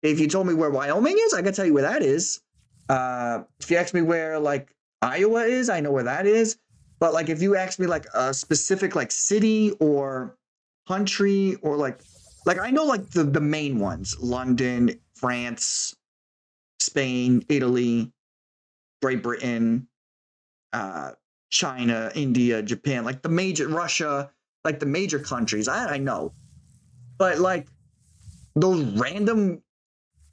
If you told me where Wyoming is, I could tell you where that is. If you ask me where, like, Iowa is, I know where that is. But, like, if you ask me, like, a specific, like, city or country or, like I know, like, the main ones. London, France, Spain, Italy, Great Britain, China, India, Japan. Like, the major, Russia, like, the major countries. I know. But, like, those random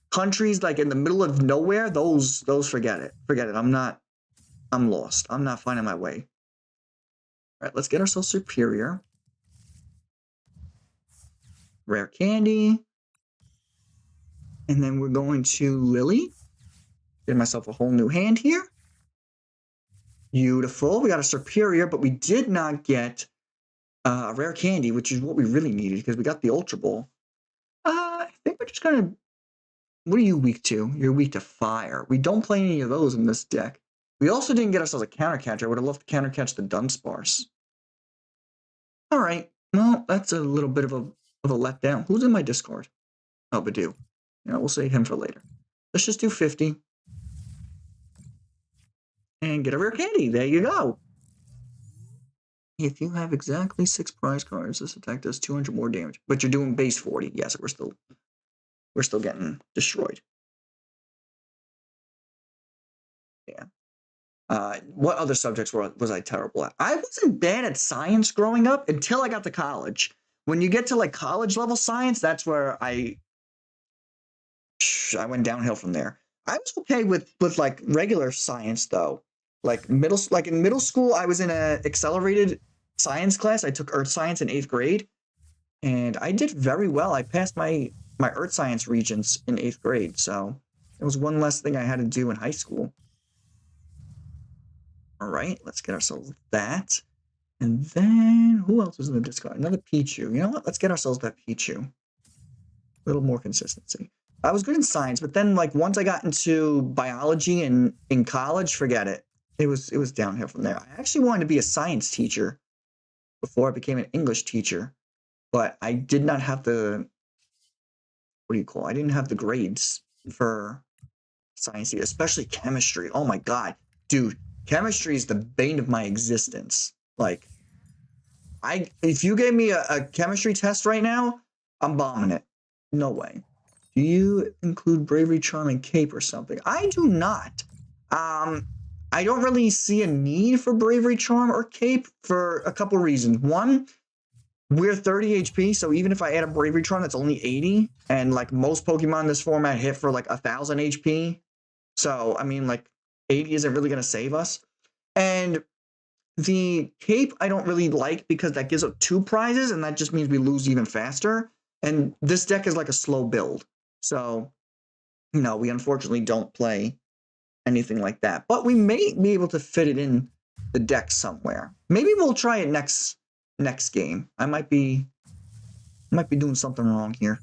countries, like, in the middle of nowhere, those forget it. Forget it. I'm lost. I'm not finding my way. All right, let's get ourselves superior. Rare candy. And then we're going to Lily. Get myself a whole new hand here. Beautiful. We got a superior, but we did not get a rare candy, which is what we really needed because we got the Ultra Ball. I think we're just going to... What are you weak to? You're weak to fire. We don't play any of those in this deck. We also didn't get ourselves a counter catcher. I would have loved to counter catch the Dunsparce. All right. Well, that's a little bit of a letdown. Who's in my Discord? Oh, Badoo. Yeah, we'll save him for later. Let's just do 50. And get a rare candy. There you go. If you have exactly 6 prize cards, this attack does 200 more damage. But you're doing base 40. Yes, we're still getting destroyed. Yeah. What other subjects was I terrible at? I wasn't bad at science growing up until I got to college. When you get to like college level science, that's where I went downhill from there. I was okay with like regular science though. Like in middle school, I was in an accelerated science class. I took earth science in 8th grade, and I did very well. I passed my earth science regents in 8th grade, so it was one less thing I had to do in high school. All right, let's get ourselves that. And then, who else was in the Discord? Another Pichu. You know what? Let's get ourselves that Pichu. A little more consistency. I was good in science, but then, like, once I got into biology and in college, forget it. It was downhill from there. I actually wanted to be a science teacher before I became an English teacher, but I did not have the, what do you call it? I didn't have the grades for science, especially chemistry. Oh my God, dude. Chemistry is the bane of my existence. Like, if you gave me a chemistry test right now, I'm bombing it. No way. Do you include Bravery, Charm, and Cape or something? I do not. I don't really see a need for Bravery, Charm, or Cape for a couple reasons. One, we're 30 HP, so even if I add a Bravery Charm, that's only 80. And, like, most Pokemon in this format hit for, like, 1,000 HP. So, I mean, like, 80 isn't really going to save us. And the Cape I don't really like because that gives up 2 prizes, and that just means we lose even faster. And this deck is like a slow build. So, no, we unfortunately don't play anything like that. But we may be able to fit it in the deck somewhere. Maybe we'll try it next game. I might be doing something wrong here.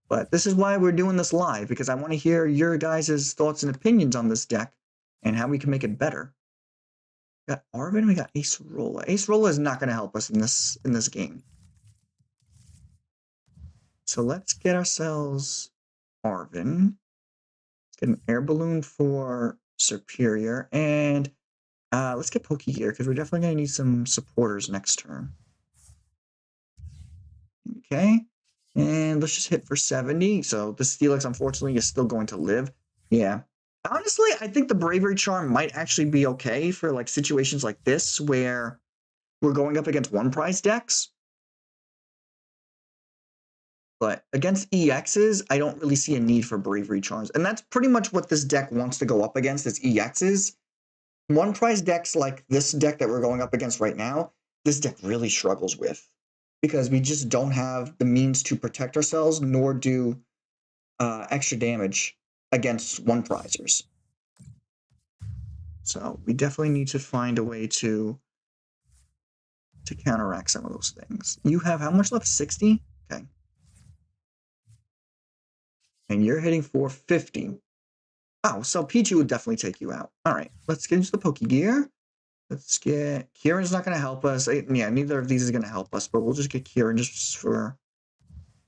But this is why we're doing this live, because I want to hear your guys' thoughts and opinions on this deck and how we can make it better. We got Arven, we got Acerola. Acerola is not going to help us in this game. So let's get ourselves Arven. Let's get an air balloon for Superior. And let's get Pokegear, because we're definitely going to need some supporters next turn. Okay. And let's just hit for 70. So the Steelix, unfortunately, is still going to live. Yeah. Honestly, I think the Bravery Charm might actually be okay for like situations like this where we're going up against 1-prize decks. But against EXs, I don't really see a need for Bravery Charms. And that's pretty much what this deck wants to go up against, is EXs. 1-prize decks like this deck that we're going up against right now, this deck really struggles with. because we just don't have the means to protect ourselves nor do extra damage against one prizers. So we definitely need to find a way to counteract some of those things. You have how much left? 60? Okay. And you're hitting 450. Oh, so Pichu would definitely take you out. All right, let's get into the Pokegear. Let's get... Kieran's not going to help us. Yeah, neither of these is going to help us, but we'll just get Kieran just for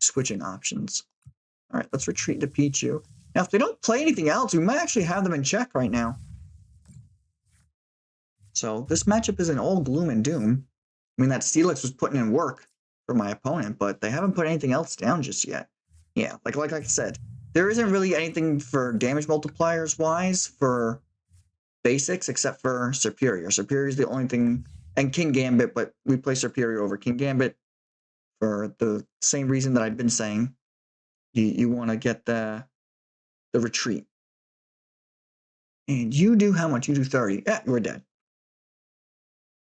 switching options. All right, let's retreat to Pichu. Now, if they don't play anything else, we might actually have them in check right now. So this matchup isn't all gloom and doom. I mean, that Steelix was putting in work for my opponent, but they haven't put anything else down just yet. Yeah, like I said, there isn't really anything for damage multipliers wise for basics except for Serperior. Serperior is the only thing, and Kingambit, but we play Serperior over Kingambit for the same reason that I've been saying. You want to get the retreat. And you do how much? You do 30. Yeah, you were dead.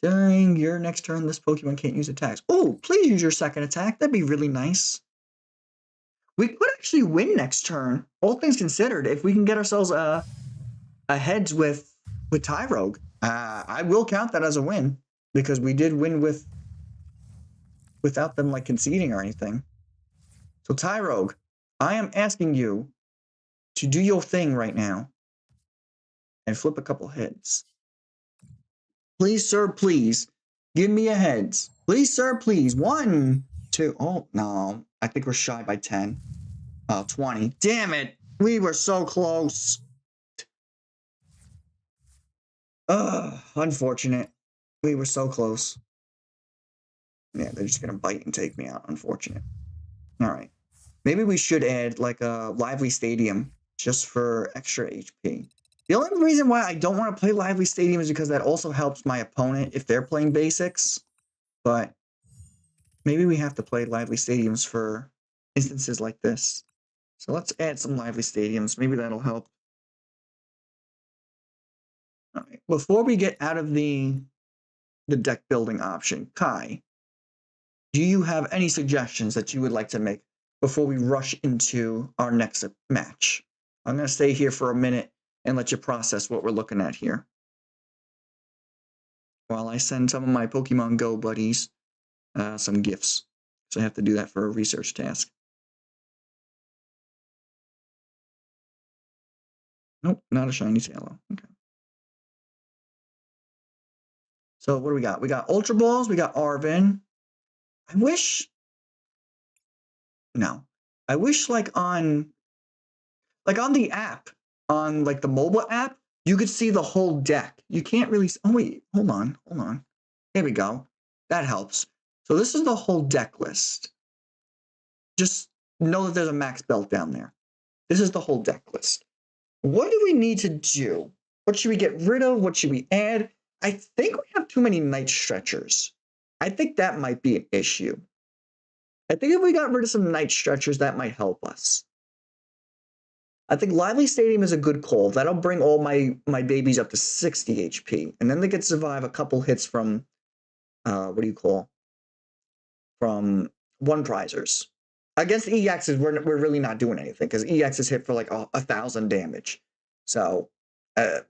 During your next turn, this Pokemon can't use attacks. Oh, please use your second attack. That'd be really nice. We could actually win next turn, all things considered, if we can get ourselves a heads with Tyrogue. I will count that as a win, because we did win without them like conceding or anything. So Tyrogue, I am asking you to do your thing right now and flip a couple heads. Please, sir, please. Give me a heads. Please, sir, please. 1, 2. Oh, no. I think we're shy by 10. Oh, 20. Damn it. We were so close. Unfortunate. We were so close. Yeah, they're just going to bite and take me out. Unfortunate. All right. Maybe we should add like a Lively Stadium just for extra HP. The only reason why I don't want to play Lively Stadium is because that also helps my opponent if they're playing basics. But maybe we have to play Lively Stadiums for instances like this. So let's add some Lively Stadiums. Maybe that'll help. All right. Before we get out of the deck building option, Kai, do you have any suggestions that you would like to make before we rush into our next match? I'm going to stay here for a minute and let you process what we're looking at here, while I send some of my Pokemon Go buddies some gifts. So I have to do that for a research task. Nope, not a shiny Taillow. Okay. So what do we got? We got Ultra Balls. We got Arven. I wish... No. I wish like on the app, on like the mobile app, you could see the whole deck. You can't really... Oh, wait. Hold on. There we go. That helps. So this is the whole deck list. Just know that there's a max belt down there. This is the whole deck list. What do we need to do? What should we get rid of? What should we add? I think we have too many Night Stretchers. I think that might be an issue. I think if we got rid of some Night Stretchers, that might help us. I think Lively Stadium is a good call. That'll bring all my babies up to 60 HP. And then they can survive a couple hits from, what do you call? From one prizers. Against EXs, we're really not doing anything, because EXs hit for like 1,000 damage. So,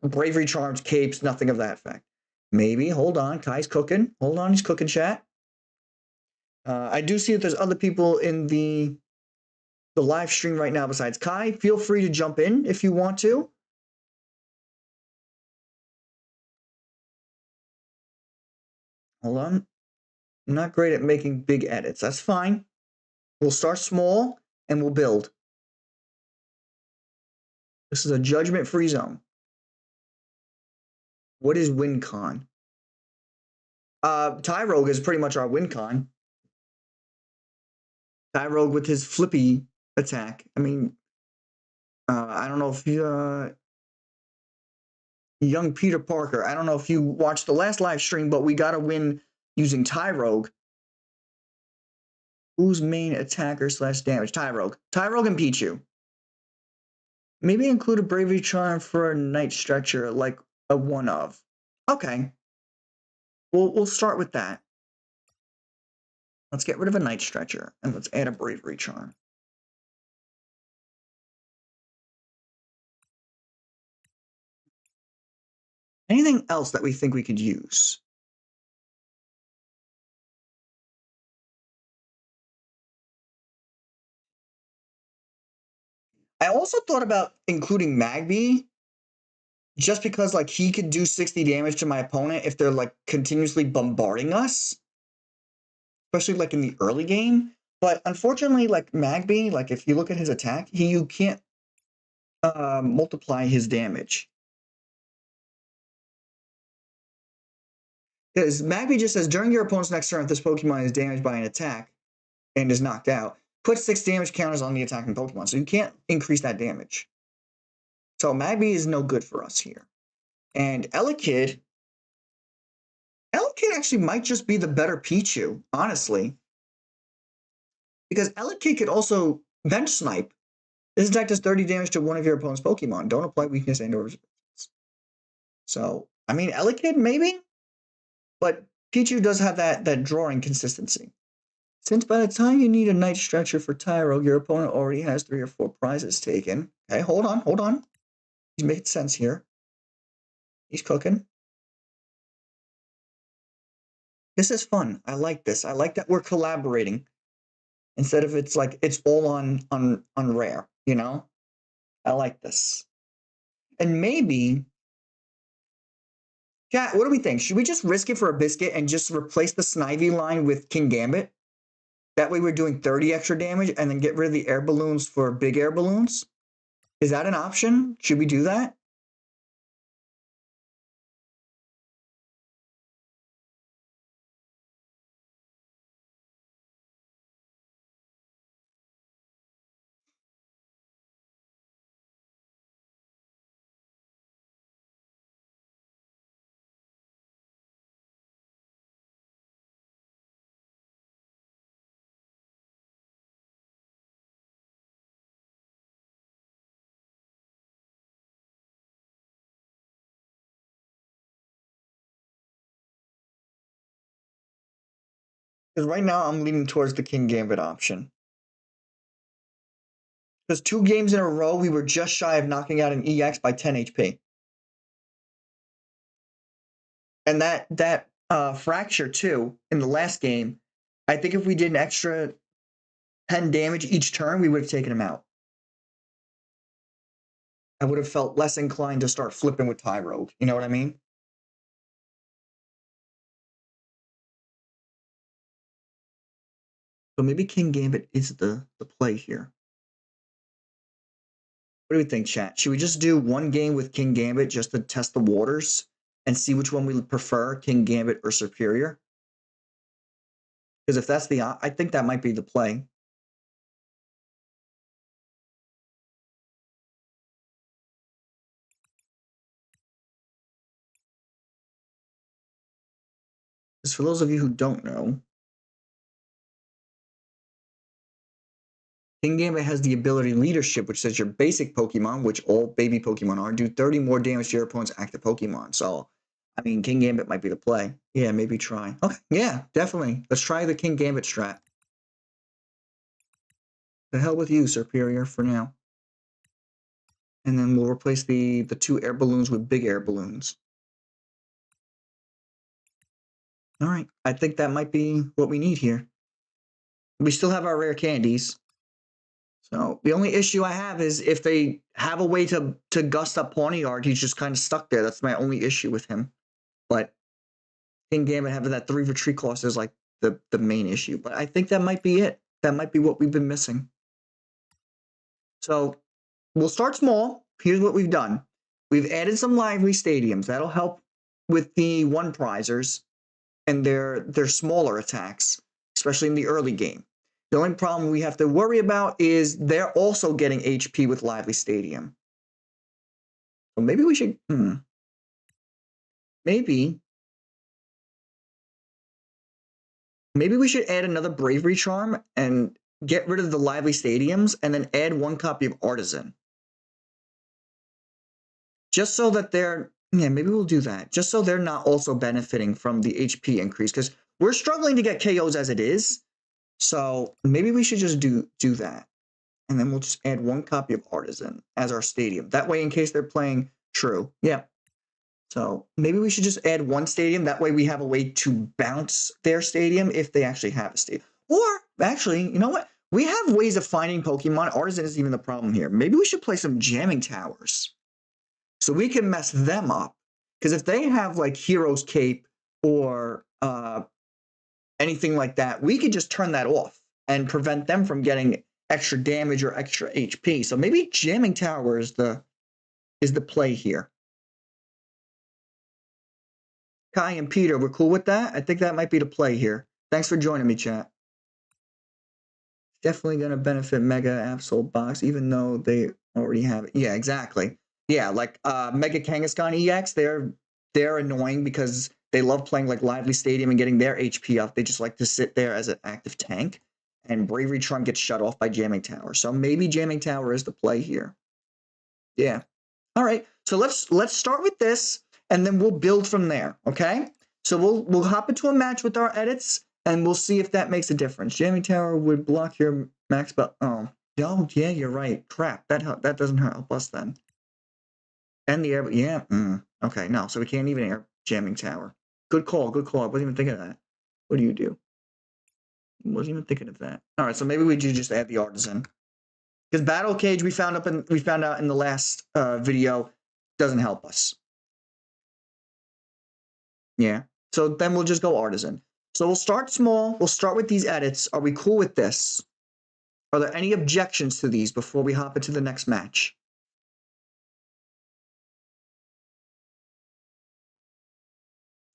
Bravery Charms, Capes, nothing of that effect. Maybe, hold on, Kai's cooking. Hold on, he's cooking, chat. I do see that there's other people in the live stream right now besides Kai. Feel free to jump in if you want to. Hold on. I'm not great at making big edits. That's fine. We'll start small and we'll build. This is a judgment-free zone. What is WinCon? Tyrogue is pretty much our WinCon. Tyrogue with his flippy attack. I mean, I don't know if you, young Peter Parker, I don't know if you watched the last live stream, but we got a win using Tyrogue. Who's main attacker / damage? Tyrogue. Tyrogue and Pichu. Maybe include a Bravery Charm for a Night Stretcher, like a one of. Okay. We'll start with that. Let's get rid of a Night Stretcher, and let's add a Bravery Charm. Anything else that we think we could use? I also thought about including Magby, just because like he could do 60 damage to my opponent if they're like continuously bombarding us, especially like in the early game. But unfortunately, like Magby, like if you look at his attack, you can't multiply his damage. Because Magby just says, during your opponent's next turn, if this Pokemon is damaged by an attack and is knocked out, put 6 damage counters on the attacking Pokemon. So you can't increase that damage. So Magby is no good for us here. And Elekid actually might just be the better Pichu, honestly. Because Elekid could also bench snipe. This attack does 30 damage to one of your opponent's Pokemon. Don't apply weakness and or resistance. So, I mean, Elekid maybe? But Pichu does have that drawing consistency. Since by the time you need a Night Stretcher for Tyro, your opponent already has 3 or 4 prizes taken. Okay, hold on. He's making sense here. He's cooking. This is fun. I like this. I like that we're collaborating. Instead of it's like it's all on rare, you know? I like this. And maybe, chat, what do we think? Should we just risk it for a biscuit and just replace the Snivy line with Kingambit? That way we're doing 30 extra damage and then get rid of the air balloons for big air balloons? Is that an option? Should we do that? Because right now I'm leaning towards the Kingambit option. Because 2 games in a row, we were just shy of knocking out an EX by 10 HP. And that fracture too in the last game, I think if we did an extra 10 damage each turn, we would have taken him out. I would have felt less inclined to start flipping with Tyrogue. You know what I mean? So maybe Kingambit is the play here. What do we think, chat? Should we just do 1 game with Kingambit just to test the waters and see which one we prefer, Kingambit or Superior? Because if that's I think that might be the play. Because for those of you who don't know, Kingambit has the ability Leadership, which says your basic Pokemon, which all baby Pokemon are, do 30 more damage to your opponent's active Pokemon. So, I mean, Kingambit might be the play. Yeah, maybe try. Okay, yeah, definitely. Let's try the Kingambit strat. The hell with you, Superior, for now. And then we'll replace the 2 air balloons with big air balloons. All right, I think that might be what we need here. We still have our rare candies. So the only issue I have is if they have a way to gust up Pawniard, he's just kind of stuck there. That's my only issue with him. But Kingambit having that 3 retreat cost is like the main issue. But I think that might be it. That might be what we've been missing. So we'll start small. Here's what we've done. We've added some lively stadiums. That'll help with the 1-prizers and their smaller attacks, especially in the early game. The only problem we have to worry about is they're also getting HP with Lively Stadium. So maybe we should, maybe we should add another Bravery Charm and get rid of the Lively Stadiums and then add 1 copy of Artisan. Just so that they're, yeah, maybe we'll do that. Just so they're not also benefiting from the HP increase, because we're struggling to get KOs as it is. So maybe we should just do that. And then we'll just add 1 copy of Artisan as our stadium. That way, in case they're playing True. Yeah. So maybe we should just add 1 stadium. That way we have a way to bounce their stadium if they actually have a stadium. Or actually, you know what? We have ways of finding Pokemon. Artisan isn't even the problem here. Maybe we should play some jamming towers so we can mess them up. Because if they have like Hero's Cape or anything like that, we could just turn that off and prevent them from getting extra damage or extra HP. So maybe jamming tower is the play here. Kai and Peter, we're cool with that? I think that might be the play here. Thanks for joining me, chat. Definitely going to benefit Mega Absol Box, even though they already have it. Yeah, exactly. Yeah, like Mega Kangaskhan EX, they're annoying because they love playing like Lively Stadium and getting their HP up. They just like to sit there as an active tank. And Bravery Trump gets shut off by Jamming Tower. So maybe Jamming Tower is the play here. Yeah. All right. So let's start with this, and then we'll build from there. Okay. So we'll hop into a match with our edits, and we'll see if that makes a difference. Jamming Tower would block your max, but oh yeah, you're right. Crap. That doesn't help us then. And the air, yeah. Okay. No. So we can't even air Jamming Tower. Good call. Good call. I wasn't even thinking of that. What do you do? Wasn't even thinking of that. All right, so maybe we should just add the Artisan, because Battle Cage we found out in the last video doesn't help us. Yeah, so then we'll just go Artisan. So we'll start small. We'll start with these edits. Are we cool with this? Are there any objections to these before we hop into the next match?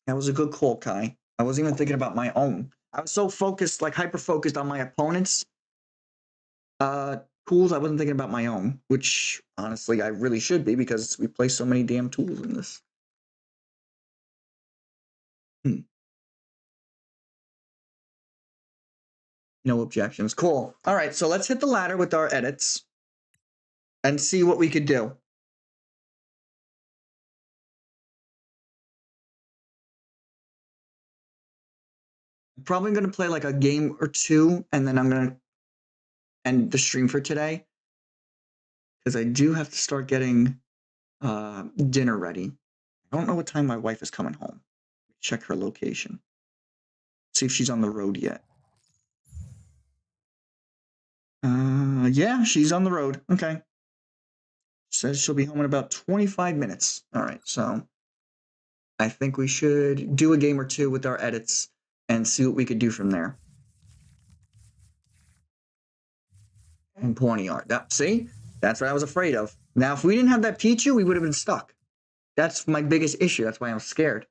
That was a good call, Kai. I wasn't even thinking about my own. I was so focused, like hyper-focused on my opponents. Tools, I wasn't thinking about my own, which honestly I really should be because we play so many damn tools in this. No objections. Cool. All right, so let's hit the ladder with our edits and see what we could do. I'm probably going to play like a game or two, and then I'm going to end the stream for today because I do have to start getting dinner ready. I don't know what time my wife is coming home. Check her location. See if she's on the road yet. Yeah, she's on the road. Okay. Says she'll be home in about 25 minutes. All right, so I think we should do a game or two with our edits and see what we could do from there. And Pawniard. See? That's what I was afraid of. Now, if we didn't have that Pichu, we would have been stuck. That's my biggest issue. That's why I'm scared.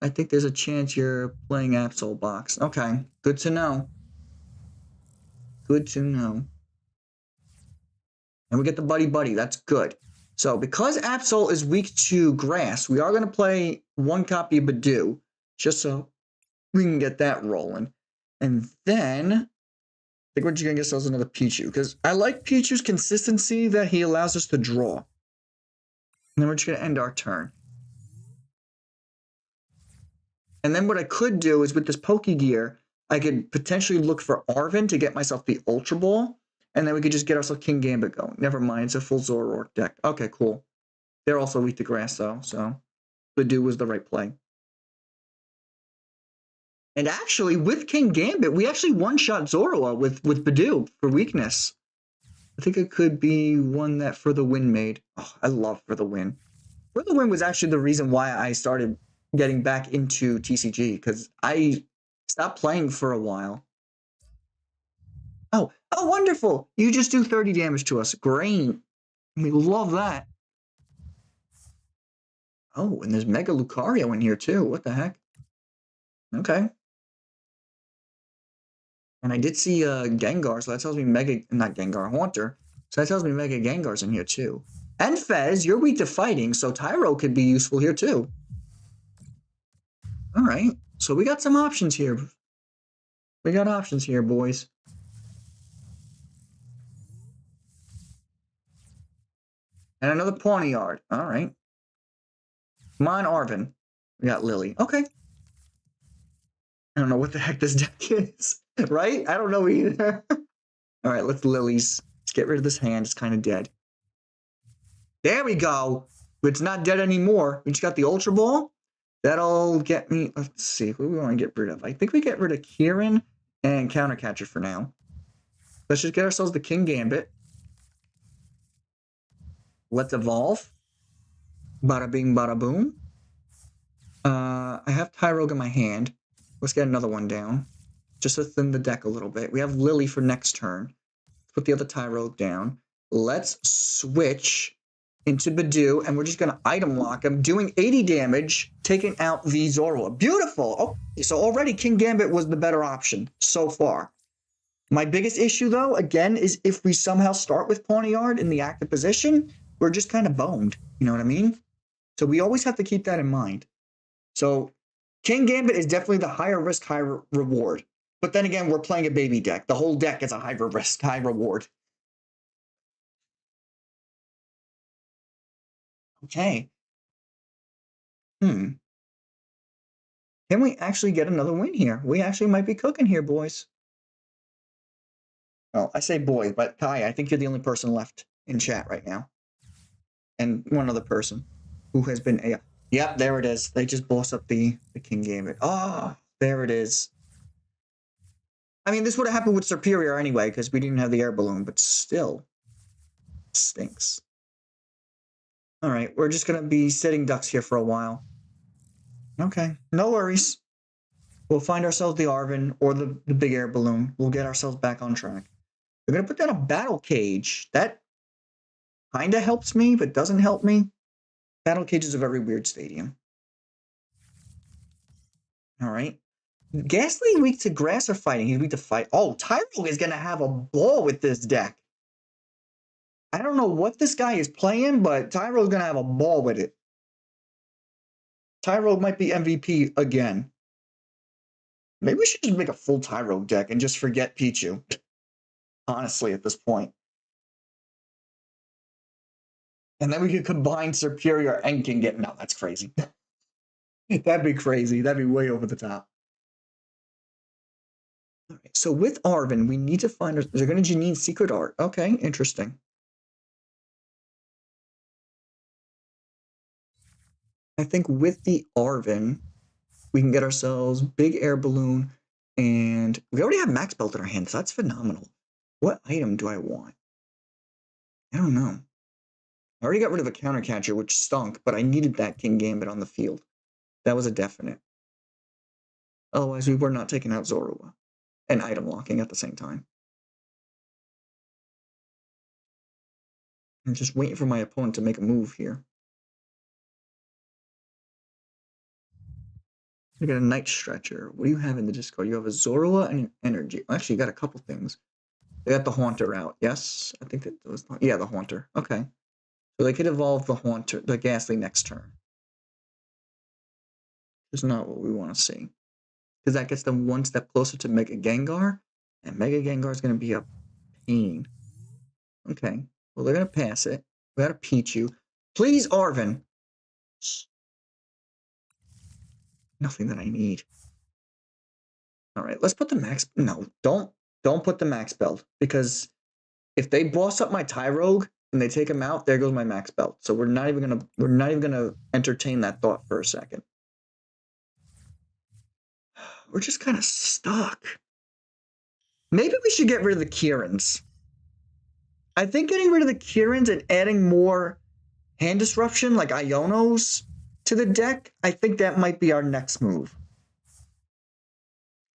I think there's a chance you're playing Absol Box. Okay, good to know. Good to know. And we get the Buddy Buddy. That's good. So because Absol is weak to grass, we are going to play 1 copy of Badoo, just so we can get that rolling. And then I think we're just going to get ourselves another Pichu, because I like Pichu's consistency that he allows us to draw. And then we're just going to end our turn. And then what I could do is with this Pokegear, I could potentially look for Arven to get myself the Ultra Ball. And then we could just get ourselves Kingambit going. Never mind, it's a full Zoroark deck. Okay, cool. They're also weak to grass, though, so Badoo was the right play. And actually, with Kingambit, we actually one-shot Zoroark with Badoo for weakness. I think it could be one that For the Win made. Oh, I love For the Win. For the Win was actually the reason why I started getting back into TCG, because I stopped playing for a while. Oh, wonderful. You just do 30 damage to us. Great. We love that. Oh, and there's Mega Lucario in here, too. What the heck? Okay. And I did see Gengar, so that tells me not Gengar, Haunter. So that tells me Mega Gengar's in here, too. And Fez, you're weak to fighting, so Tyro could be useful here, too. All right. So we got some options here. We got options here, boys. And another Pawniard. All right. Come on, Arven. We got Lily. Okay. I don't know what the heck this deck is, right? I don't know either. All right, let's lilies. Let's get rid of this hand. It's kind of dead. There we go. It's not dead anymore. We just got the Ultra Ball. That'll get me. Let's see. Who we want to get rid of? I think we get rid of Kieran and Countercatcher for now. Let's just get ourselves the King Gambit. Let's evolve. Bada bing, bada boom. I have Tyrogue in my hand. Let's get another one down. Just to thin the deck a little bit. We have Lily for next turn. Let's put the other Tyrogue down. Let's switch into Budew, and we're just going to item lock him, doing 80 damage, taking out the Zorua. Beautiful! Oh, so already King Gambit was the better option so far. My biggest issue, though, again, is if we somehow start with Pawniard in the active position, we're just kind of boned. You know what I mean? So we always have to keep that in mind. So King Gambit is definitely the higher risk, higher reward. But then again, we're playing a baby deck. The whole deck is a higher risk, high reward. Okay. Can we actually get another win here? We actually might be cooking here, boys. Well, I say boys, but Kai, I think you're the only person left in chat right now. And one other person who has been a... Yep, there it is. They just boss up the King Gambit. Oh, there it is. I mean, this would have happened with Superior anyway, because we didn't have the air balloon, but still. It stinks. All right, we're just going to be sitting ducks here for a while. Okay, no worries. We'll find ourselves the Arven or the big air balloon. We'll get ourselves back on track. We're going to put down a battle cage. That kind of helps me, but doesn't help me. Battle cage is a very weird stadium. All right. Ghastly weak to grass or fighting. He's weak to fight. Oh, Tyrogue is going to have a ball with this deck. I don't know what this guy is playing, but Tyrogue's going to have a ball with it. Tyrogue might be MVP again. Maybe we should just make a full Tyrogue deck and just forget Pichu. Honestly, at this point. And then we could combine Superior and King Gambit. No, that's crazy. That'd be crazy. That'd be way over the top. All right, so with Arven, we need to find... They're going to need Secret Art. Okay, interesting. I think with the Arven, we can get ourselves big air balloon, and we already have Max Belt in our hands. So that's phenomenal. What item do I want? I don't know. I already got rid of a Countercatcher, which stunk, but I needed that King Gambit on the field. That was a definite. Otherwise, we were not taking out Zorua and item locking at the same time. I'm just waiting for my opponent to make a move here. You got a Night Stretcher. What do you have in the Discord? You have a Zorua and an Energy. Actually, you got a couple things. They got the Haunter out. Yes, I think that was... Yeah, the Haunter. Okay. So they could evolve the Haunter, the Ghastly next turn. It's not what we want to see. Because that gets them one step closer to Mega Gengar. And Mega Gengar is going to be a pain. Okay. Well, they're going to pass it. We got to Pichu. Please, Arven. Nothing that I need. All right, let's put the max... No, don't put the Max Belt. Because if they boss up my Tyrogue and they take him out, there goes my Max Belt. So we're not even gonna entertain that thought for a second. We're just kind of stuck. Maybe we should get rid of the Kierans. I think getting rid of the Kierans and adding more hand disruption like Ionos to the deck, I think that might be our next move.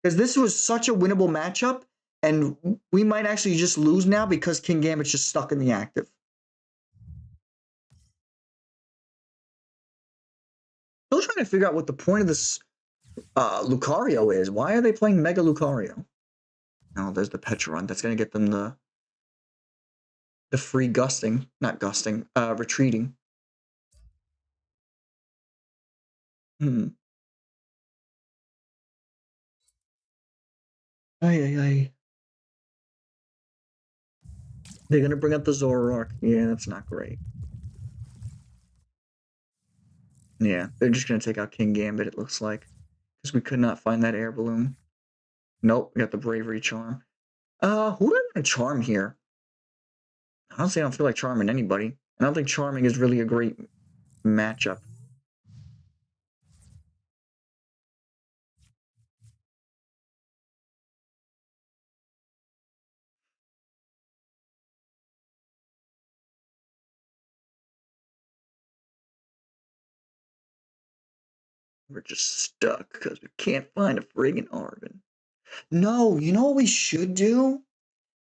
Because this was such a winnable matchup, and we might actually just lose now because King Gambit's just stuck in the active. Still trying to figure out what the point of this Lucario is. Why are they playing Mega Lucario? Oh, there's the Petron. That's going to get them the free gusting. Not gusting. Retreating. Ay. They're going to bring up the Zoroark. Yeah, that's not great. Yeah, they're just going to take out King Gambit, it looks like. Because we could not find that air balloon. Nope, we got the bravery charm. Who do I want to charm here? Honestly, I don't feel like charming anybody. I don't think charming is really a great matchup. We're just stuck because we can't find a friggin' Arven. No, you know what we should do?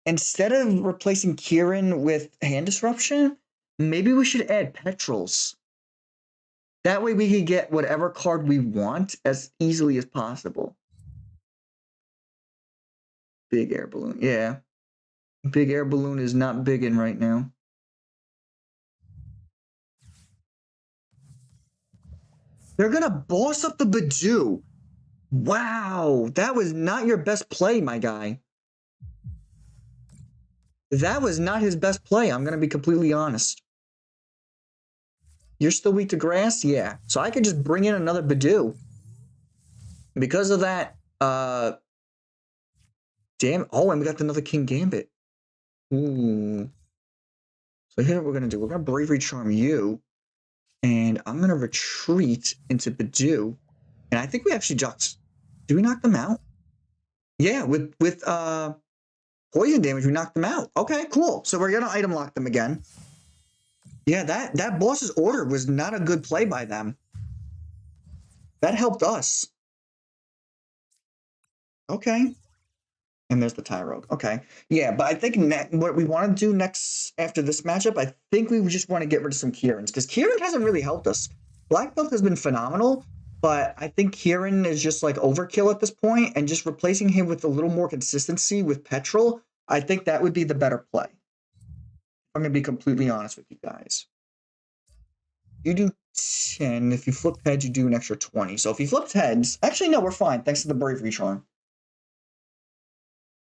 Instead of replacing Kieran with hand disruption, maybe we should add petrels. That way we can get whatever card we want as easily as possible. Big air balloon, yeah. Big air balloon is not biggin' right now. They're gonna boss up the Badoo. Wow, that was not your best play, my guy. That was not his best play. I'm gonna be completely honest. You're still weak to grass? Yeah. So I could just bring in another Badoo. Because of that, damn. Oh, and we got another King Gambit. Ooh. So here's what we're gonna do. We're gonna Bravery Charm you. And I'm gonna retreat into Badoo. And I think we actually just... Did we knock them out? Yeah, with poison damage, we knocked them out. Okay, cool. So we're gonna item lock them again. Yeah, that boss's order was not a good play by them. That helped us. Okay. And there's the Tyrogue. Okay. Yeah, but I think what we want to do next after this matchup, I think we just want to get rid of some Kierans, because Kieran hasn't really helped us. Black Belt has been phenomenal, but I think Kieran is just like overkill at this point, and just replacing him with a little more consistency with Petrol, I think that would be the better play. I'm going to be completely honest with you guys. You do 10. If you flip heads, you do an extra 20. So if you flipped heads... Actually, no, we're fine, thanks to the Bravery Charm.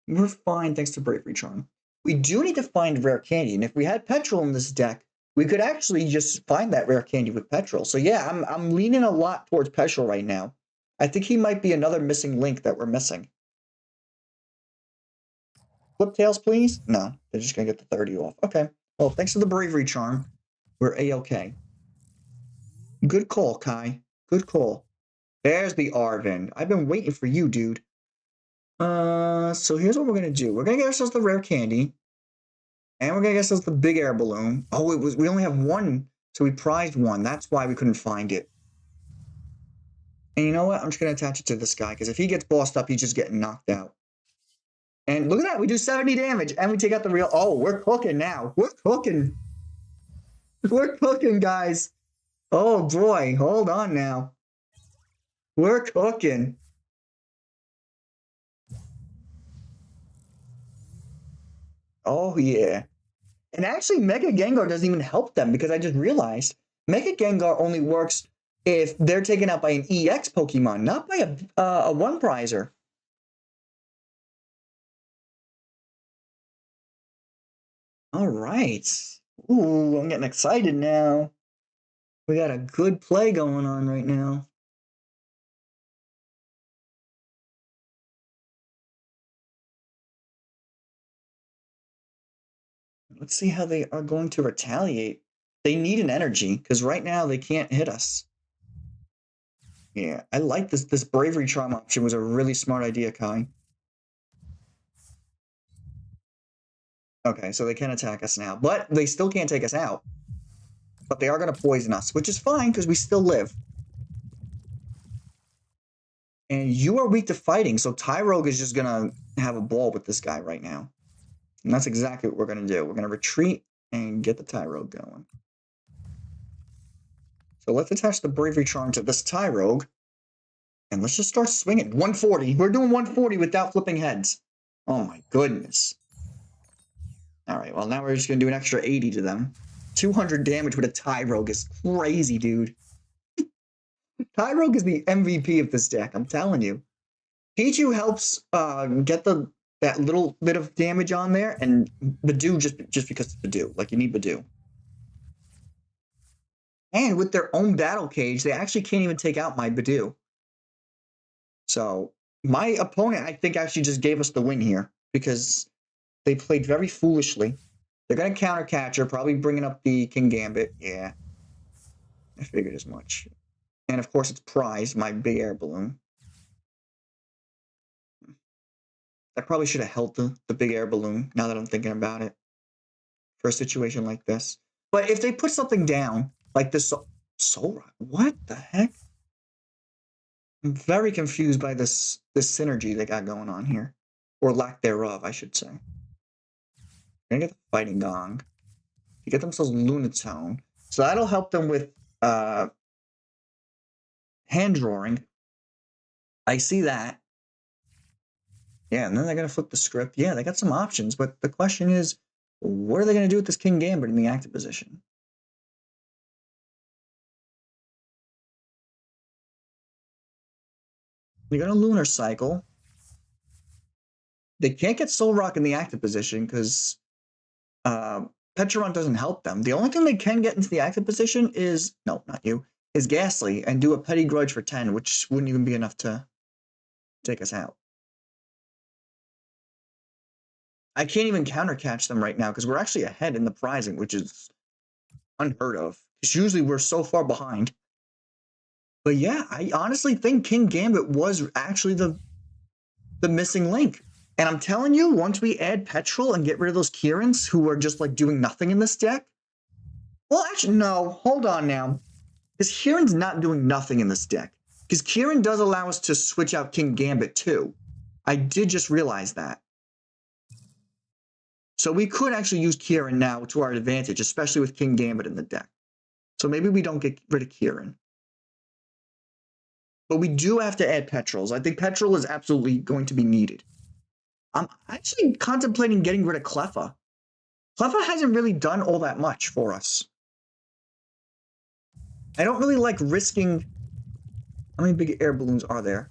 We're fine thanks to Bravery Charm. We do need to find rare candy, and if we had Petrol in this deck, we could actually just find that rare candy with Petrol. So yeah, I'm leaning a lot towards Petrol right now. I think he might be another missing link that we're missing. Flip tails, please? No, they're just gonna get the 30 off. Okay. Well, thanks to the Bravery Charm, we're A-okay. Good call, Kai. Good call. There's the Arven. I've been waiting for you, dude. So here's what we're gonna do. We're gonna get ourselves the rare candy, and we're gonna get ourselves the big air balloon. Oh, we only have one, so we prized one. That's why we couldn't find it. And you know what? I'm just gonna attach it to this guy, because if he gets bossed up, he's just getting knocked out. And look at that, we do 70 damage, and we take out the real. Oh, we're cooking now. We're cooking. We're cooking, guys. Oh boy, hold on now. We're cooking. Oh, yeah. And actually, Mega Gengar doesn't even help them, because I just realized Mega Gengar only works if they're taken out by an EX Pokemon, not by a one prizer. All right. Ooh, I'm getting excited now. We got a good play going on right now. Let's see how they are going to retaliate. They need an energy, because right now they can't hit us. Yeah, I like this. This Bravery Charm option was a really smart idea, Kai. Okay, so they can attack us now, but they still can't take us out. But they are going to poison us, which is fine, because we still live. And you are weak to fighting, so Tyrogue is just going to have a ball with this guy right now. And that's exactly what we're going to do. We're going to retreat and get the Tyrogue going. So let's attach the Bravery Charm to this Tyrogue. And let's just start swinging. 140. We're doing 140 without flipping heads. Oh my goodness. All right, well, now we're just going to do an extra 80 to them. 200 damage with a Tyrogue is crazy, dude. Tyrogue is the MVP of this deck, I'm telling you. Pichu helps get that little bit of damage on there, and Badoo just because it's Badoo. Like, you need Badoo. And with their own battle cage, they actually can't even take out my Badoo. So my opponent, I think, actually just gave us the win here because they played very foolishly. They're going to counter catcher, probably bringing up the King Gambit. Yeah, I figured as much. And of course, it's Prize, my big air balloon. I probably should have held the big air balloon now that I'm thinking about it for a situation like this. But if they put something down, like this Soul Rock, what the heck? I'm very confused by this synergy they got going on here. Or lack thereof, I should say. They're gonna get the Fighting Gong. To get themselves Lunatone. So that'll help them with hand drawing. I see that. Yeah, and then they're going to flip the script. Yeah, they got some options, but the question is, what are they going to do with this King Gambit in the active position? They're going to Lunar Cycle. They can't get Soul Rock in the active position because Petron doesn't help them. The only thing they can get into the active position is, no, not you, is Ghastly and do a Petty Grudge for 10, which wouldn't even be enough to take us out. I can't even countercatch them right now because we're actually ahead in the prizing, which is unheard of. Because usually we're so far behind. But yeah, I honestly think King Gambit was actually the missing link. And I'm telling you, once we add Petrol and get rid of those Kirans who are just like doing nothing in this deck. Well, actually, no, hold on now. Because Kiran's not doing nothing in this deck. Because Kiran does allow us to switch out King Gambit too. I did just realize that. So we could actually use Kiran now to our advantage, especially with King Gambit in the deck. So maybe we don't get rid of Kiran. But we do have to add Petrols. I think Petrol is absolutely going to be needed. I'm actually contemplating getting rid of Cleffa. Cleffa hasn't really done all that much for us. I don't really like risking... How many big air balloons are there?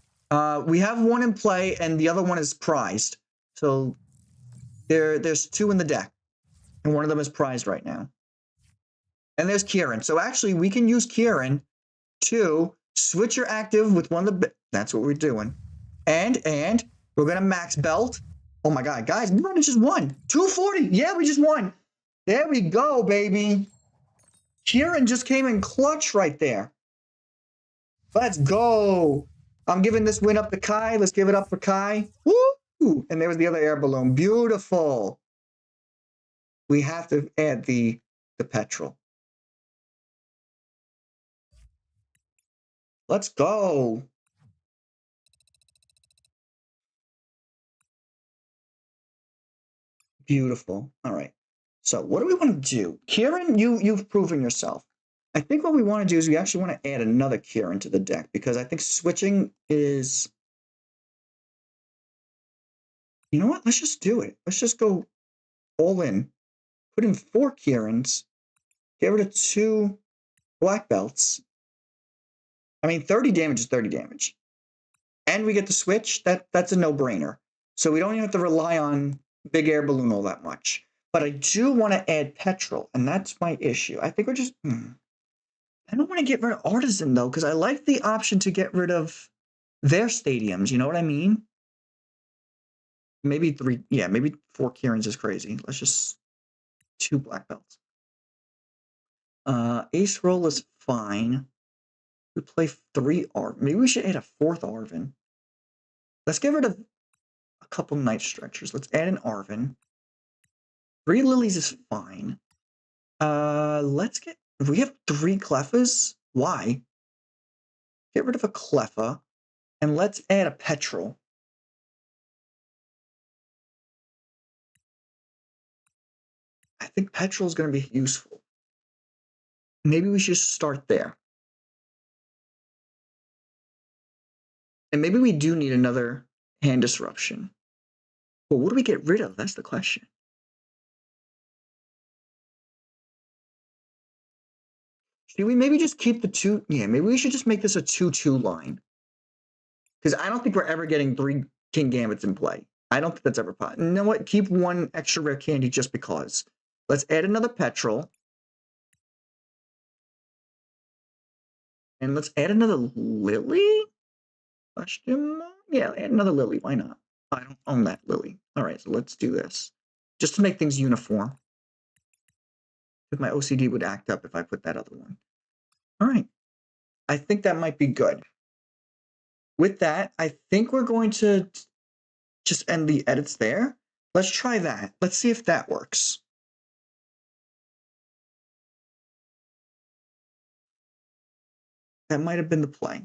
We have one in play, and the other one is prized. So there's two in the deck, and one of them is prized right now. And there's Kiran. So actually, we can use Kiran to switch your active with one of the... That's what we're doing. And we're going to max belt. Oh my God, guys, we might have just won. 240. Yeah, we just won. There we go, baby. Kiran just came in clutch right there. Let's go. I'm giving this win up to Kai. Let's give it up for Kai. Woo! And there was the other air balloon. Beautiful. We have to add the Petrol. Let's go. Beautiful. All right. So what do we want to do? Kiran, you've proven yourself. I think what we want to do is we actually want to add another Kiran to the deck because I think switching is... You know what? Let's just do it. Let's just go all in. Put in 4 Kirans. Get rid of 2 black belts. I mean, 30 damage is 30 damage. And we get the switch. That's a no-brainer. So we don't even have to rely on big air balloon all that much. But I do want to add Petrol, and that's my issue. I think we're just... I don't want to get rid of Artisan, though, because I like the option to get rid of their stadiums. You know what I mean? Maybe 3... Yeah, maybe 4 Kirans is crazy. Let's just... 2 black belts. Ace roll is fine. We play 3 Arven. Maybe we should add a 4th Arven. Let's get rid of a couple Night Stretchers. Let's add an Arven. 3 Lilies is fine. Let's get... If we have 3 Cleffas, why? Get rid of a Cleffa. And let's add a Petrol. I think Petrol is going to be useful. Maybe we should start there. And maybe we do need another hand disruption. But what do we get rid of? That's the question. Should we maybe just keep the 2? Yeah, maybe we should just make this a 2-2 line. Because I don't think we're ever getting 3 King Gambits in play. I don't think that's ever possible. You know what? Keep 1 extra rare candy just because. Let's add another Petrol. And let's add another Lily? Question mark? Yeah, add another lily. Why not? I don't own that lily. All right, so let's do this. Just to make things uniform. Because my OCD would act up if I put that other one. All right. I think that might be good. With that, I think we're going to just end the edits there. Let's try that. Let's see if that works. That might have been the play.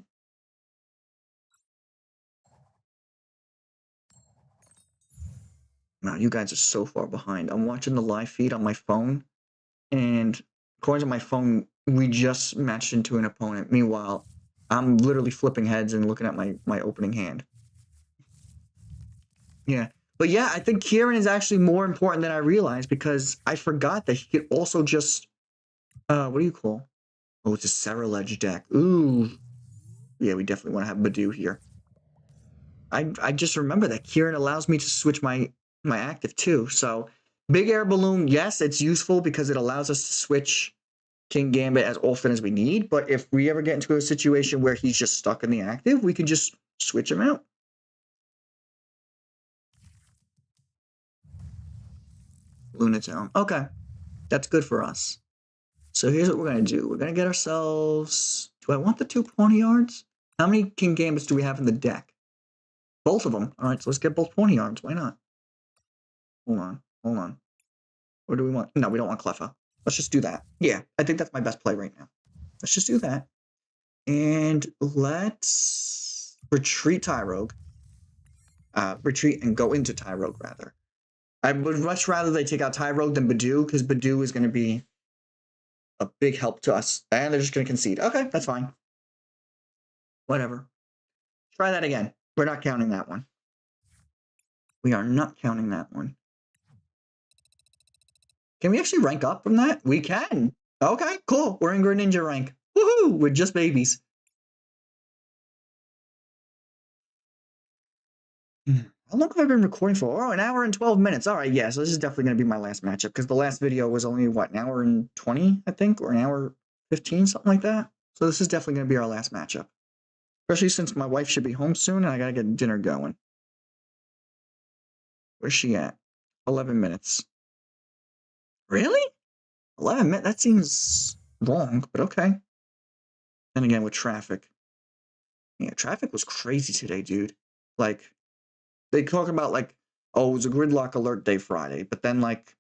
Wow, you guys are so far behind. I'm watching the live feed on my phone, and according to my phone, we just matched into an opponent. Meanwhile, I'm literally flipping heads and looking at my opening hand. Yeah. But yeah, I think Kieran is actually more important than I realized because I forgot that he could also just what do you call? Oh, it's a Ceruledge deck. Ooh. Yeah, we definitely want to have Badu here. I just remember that Kieran allows me to switch my active too. So Big Air Balloon, yes, it's useful because it allows us to switch Kingambit as often as we need. But if we ever get into a situation where he's just stuck in the active, we can just switch him out. Lunatone. Okay. That's good for us. So here's what we're going to do. We're going to get ourselves... Do I want the 2 Pawniards? How many Kingambits do we have in the deck? Both of them. All right, so let's get both Pawniards. Why not? Hold on. What do we want? No, we don't want Cleffa. Let's just do that. Yeah, I think that's my best play right now. Let's just do that. And let's retreat Tyrogue. Retreat and go into Tyrogue, rather. I would much rather they take out Tyrogue than Badu, because Badu is going to be a big help to us. And they're just going to concede. Okay, that's fine. Whatever. Try that again. We're not counting that one. We are not counting that one. Can we actually rank up from that? We can. Okay, cool. We're in Greninja rank. Woohoo! We're just babies. How long have I been recording for? Oh, an hour and 12 minutes. All right, yeah, so this is definitely going to be my last matchup because the last video was only, what, an hour and 20, I think, or an hour 15, something like that. So this is definitely going to be our last matchup. Especially since my wife should be home soon and I got to get dinner going. Where's she at? 11 minutes. Really? 11 minutes? That seems long, but okay. And again, with traffic. Yeah, traffic was crazy today, dude. Like, they talk about, like, oh, it was a gridlock alert day Friday, but then, like,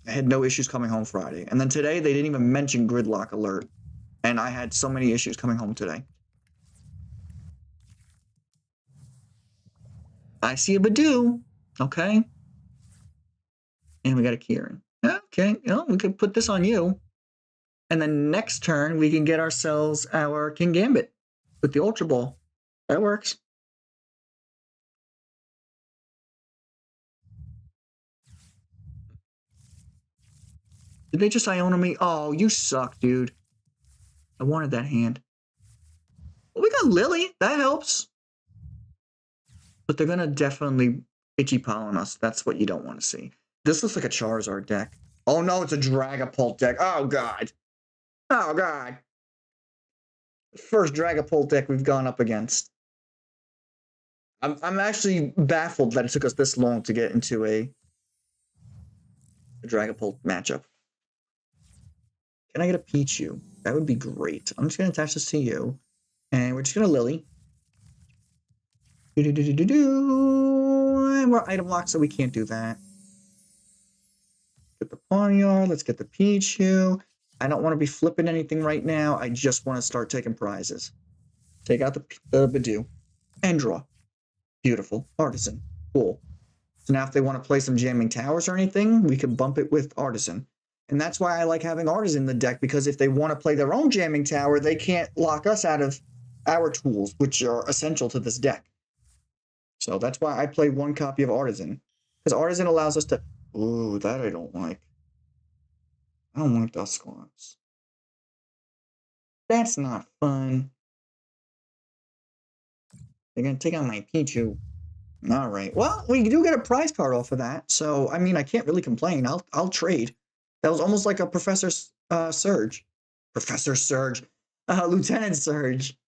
I had no issues coming home Friday. And then today, they didn't even mention gridlock alert. And I had so many issues coming home today. I see a Badu. Okay. And we got a Kieran. Okay, we could put this on you. And then next turn, we can get ourselves our Kingambit with the Ultra Ball. That works. Did they just Iona me? Oh, you suck, dude. I wanted that hand. Well, we got Lily. That helps. But they're going to definitely Itchy Pollen us. That's what you don't want to see. This looks like a Charizard deck. Oh, no, it's a Dragapult deck. Oh, God. Oh, God. First Dragapult deck we've gone up against. I'm actually baffled that it took us this long to get into a Dragapult matchup. Can I get a Pichu? That would be great. I'm just going to attach this to you. And we're just going to Lily. And we're item locked, so we can't do that. Get the Pawniard. Let's get the Pichu. I don't want to be flipping anything right now. I just want to start taking prizes. Take out the Badu. And draw. Beautiful. Artisan. Cool. So now if they want to play some Jamming Towers or anything, we can bump it with Artisan. And that's why I like having Artisan in the deck, because if they want to play their own Jamming Tower, they can't lock us out of our tools, which are essential to this deck. So that's why I play one copy of Artisan. Because Artisan allows us to... Ooh, that I don't like. I don't like Dusclops. That's not fun. They're going to take out my Pichu. All right. Well, we do get a prize card off of that. So, I mean, I can't really complain. I'll trade. That was almost like a Professor Surge. Professor Surge. Lieutenant Surge.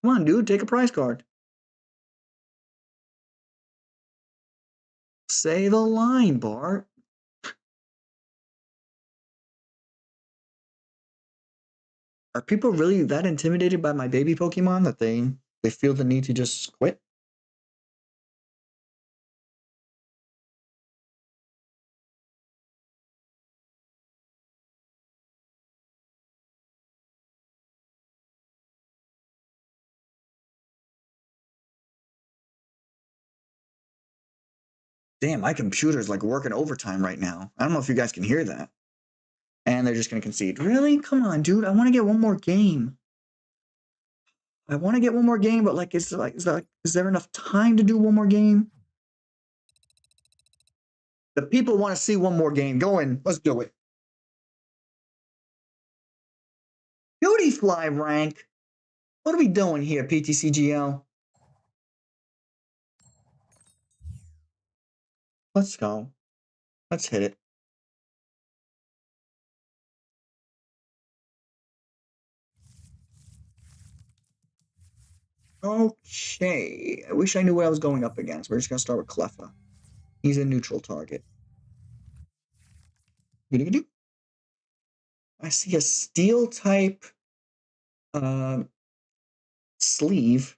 Come on, dude, take a prize card. Say the line, Bart. Are people really that intimidated by my baby Pokemon that they feel the need to just quit? Damn, my computer's like working overtime right now. I don't know if you guys can hear that. And they're just gonna concede. Really? Come on, dude. I want to get one more game. I want to get one more game, but like, is there enough time to do one more game? The people want to see one more game. Go in. Let's do it. Beautyfly rank. What are we doing here, PTCGL? Let's go. Let's hit it. Okay. I wish I knew what I was going up against. We're just going to start with Cleffa. He's a neutral target. I see a steel type sleeve.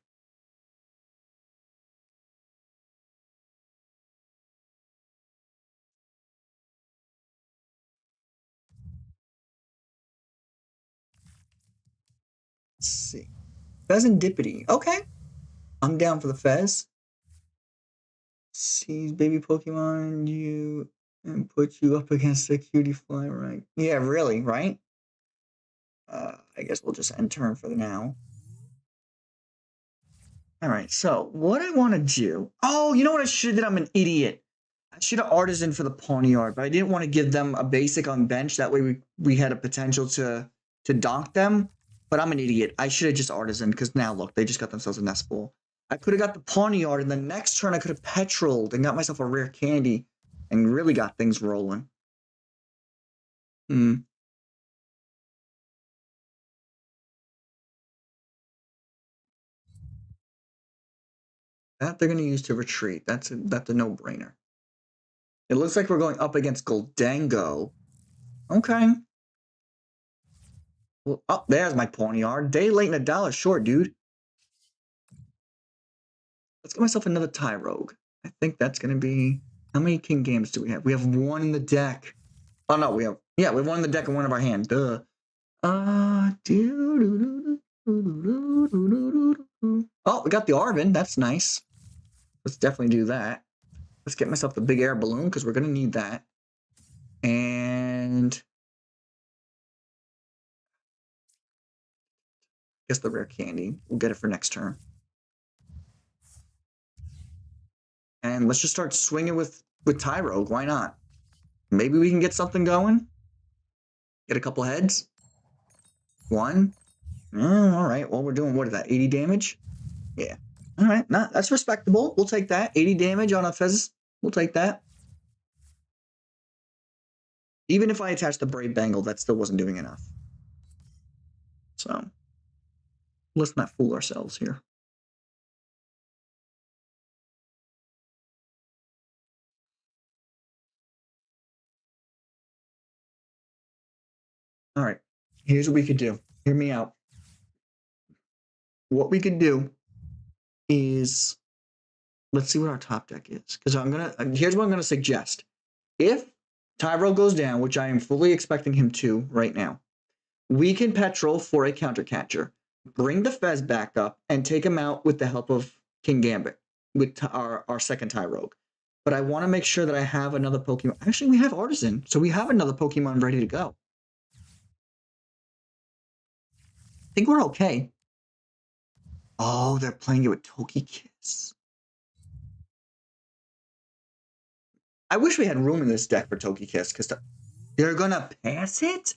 Let's see. Pheasantipity. Okay. I'm down for the Fez. Sees baby Pokemon you and put you up against a Cutiefly, right? Yeah, really, right? I guess we'll just end turn for now. All right, so what I want to do... Oh, you know what I should have did? I'm an idiot. I should have Artisan for the Pawniard, but I didn't want to give them a basic on bench. That way we had a potential to donk them. But I'm an idiot. I should have just Artisan, because now, look, they just got themselves a Nest Ball. I could have got the Pawniard, and the next turn I could have Petroled and got myself a rare candy and really got things rolling. That they're going to use to retreat. That's a no-brainer. It looks like we're going up against Goldango. Okay. Well, oh, there's my Pawniard. Day late and $1 short, dude. Let's get myself another Tyrogue. I think that's going to be... How many King Games do we have? We have one in the deck. Oh, no, we have one in the deck and one in our hand. Duh. Oh, we got the Arven. That's nice. Let's definitely do that. Let's get myself the big air balloon because we're going to need that. And... guess the rare candy. We'll get it for next turn. And let's just start swinging with Tyrogue. Why not? Maybe we can get something going. Get a couple heads. One. All right. Well, we're doing, what is that, 80 damage? Yeah. All right. Nah, that's respectable. We'll take that. 80 damage on a Fez. We'll take that. Even if I attached the Brave Bengal, that still wasn't doing enough. So, let's not fool ourselves here. All right. Here's what we could do. Hear me out. What we could do is, let's see what our top deck is. Because here's what I'm going to suggest. If Tyrogue goes down, which I am fully expecting him to right now, we can Petrol for a counter catcher, bring the Fez back up, and take him out with the help of King Gambit, with our second Tyrogue. But I want to make sure that I have another Pokemon. Actually, we have Artisan, so we have another Pokemon ready to go. I think we're okay. Oh, they're playing it with Togekiss. I wish we had room in this deck for Togekiss, because they're gonna pass it?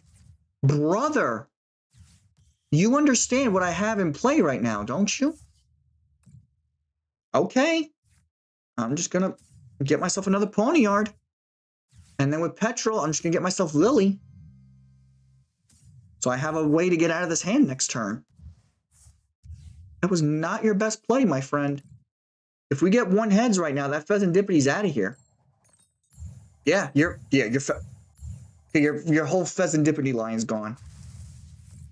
Brother, you understand what I have in play right now, don't you? Okay. I'm just gonna get myself another Pawniard. And then with Petrol, I'm just gonna get myself Lily. So I have a way to get out of this hand next turn. That was not your best play, my friend. If we get one heads right now, that Pheasandipity's out of here. Yeah, your whole Pheasandipity line's gone.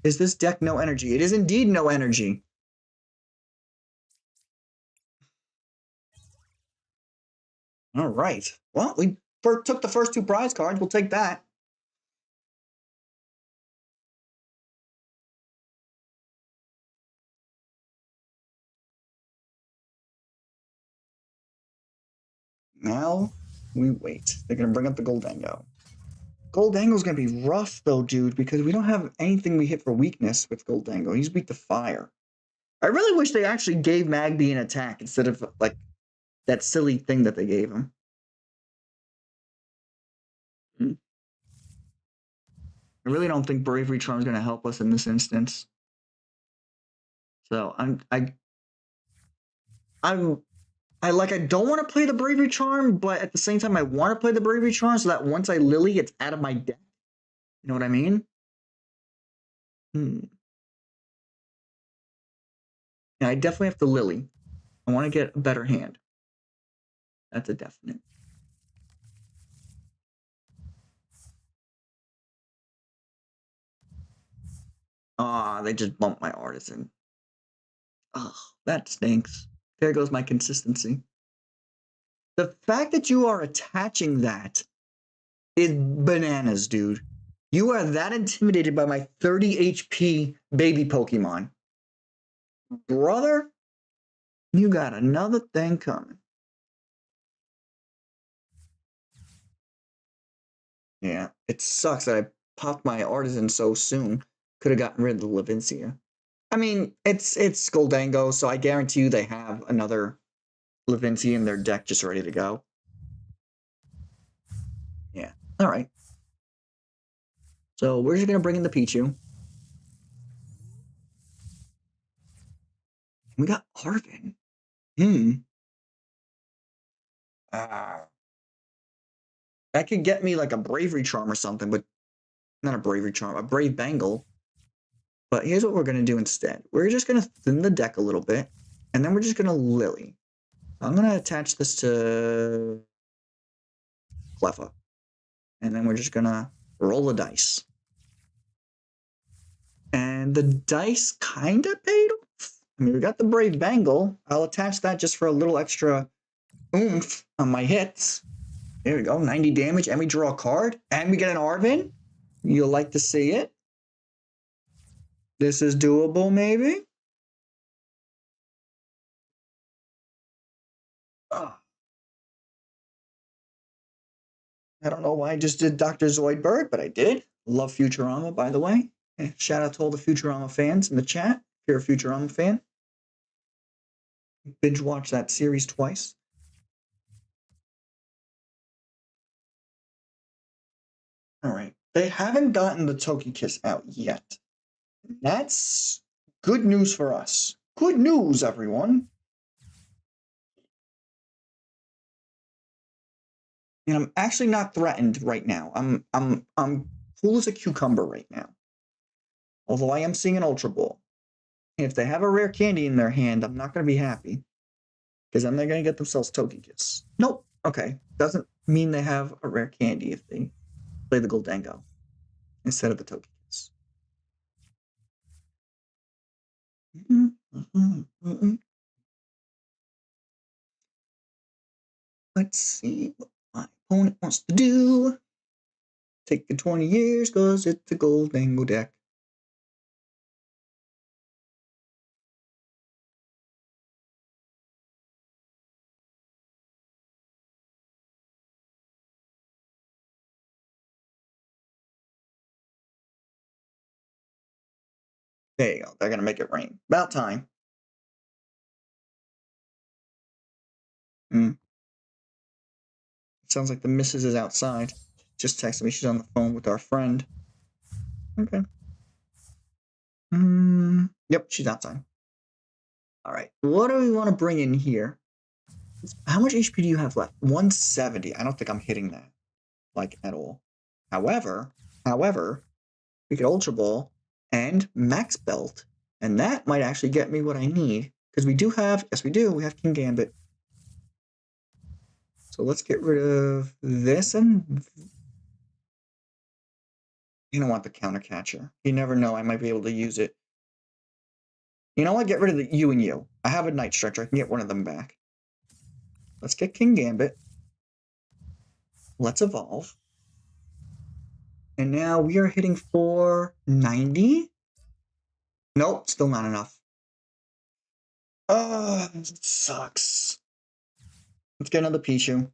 Is this deck no energy? It is indeed no energy. All right. Well, we took the first two prize cards. We'll take that. Now we wait. They're going to bring up the Goldango. Goldango's going to be rough, though, dude, because we don't have anything we hit for weakness with Goldango. He's weak to fire. I really wish they actually gave Magby an attack instead of, like, that silly thing that they gave him. I really don't think Bravery Charm is going to help us in this instance. So I don't want to play the Bravery Charm, but at the same time I want to play the Bravery Charm so that once I Lily, it's out of my deck. You know what I mean? Yeah, I definitely have to Lily. I want to get a better hand. That's a definite. Ah, they just bumped my Artisan. Ugh, that stinks. There goes my consistency. The fact that you are attaching that is bananas, dude. You are that intimidated by my 30 HP baby Pokemon. Brother, you got another thing coming. Yeah, it sucks that I popped my Artisan so soon. Could have gotten rid of the Levincia. I mean, it's Goldango, so I guarantee you they have another Levincia in their deck just ready to go. Yeah, all right. So we're just going to bring in the Pichu. We got Arven. That could get me like a Bravery Charm or something, but not a Bravery Charm, a Brave Bangle. But here's what we're going to do instead. We're just going to thin the deck a little bit, and then we're just going to Lily. I'm going to attach this to Cleffa. And then we're just going to roll the dice. And the dice kind of paid off. I mean, we got the Brave Bangle. I'll attach that just for a little extra oomph on my hits. There we go, 90 damage, and we draw a card, and we get an Arven. You'll like to see it. This is doable, maybe? Oh. I don't know why I just did Dr. Zoidberg, but I did. Love Futurama, by the way. Shout out to all the Futurama fans in the chat. If you're a Futurama fan, binge watch that series twice. All right. They haven't gotten the Togekiss out yet. That's good news for us. Good news, everyone. And I'm actually not threatened right now. I'm cool as a cucumber right now. Although I am seeing an Ultra Ball. And if they have a rare candy in their hand, I'm not going to be happy. Because then they're going to get themselves Togekiss. Nope. Okay. Doesn't mean they have a rare candy if they play the Goldango instead of the Togekiss. Let's see what my opponent wants to do. Taking 20 years because it's a Goldango deck. There you go. They're going to make it rain. About time. Sounds like the missus is outside. Just texted me. She's on the phone with our friend. Okay. Yep, she's outside. All right. What do we want to bring in here? How much HP do you have left? 170. I don't think I'm hitting that, like, at all. However, we could Ultra Ball and Max Belt And that might actually get me what I need. Because we do have, yes we do, we have Kingambit. So let's get rid of this and... You don't want the counter catcher. You never know, I might be able to use it. You know what, get rid of the you and you. I have a Night Stretcher, I can get one of them back. Let's get Kingambit. Let's evolve. And now we are hitting for 90? Nope, still not enough. Oh, it sucks. Let's get another Pichu.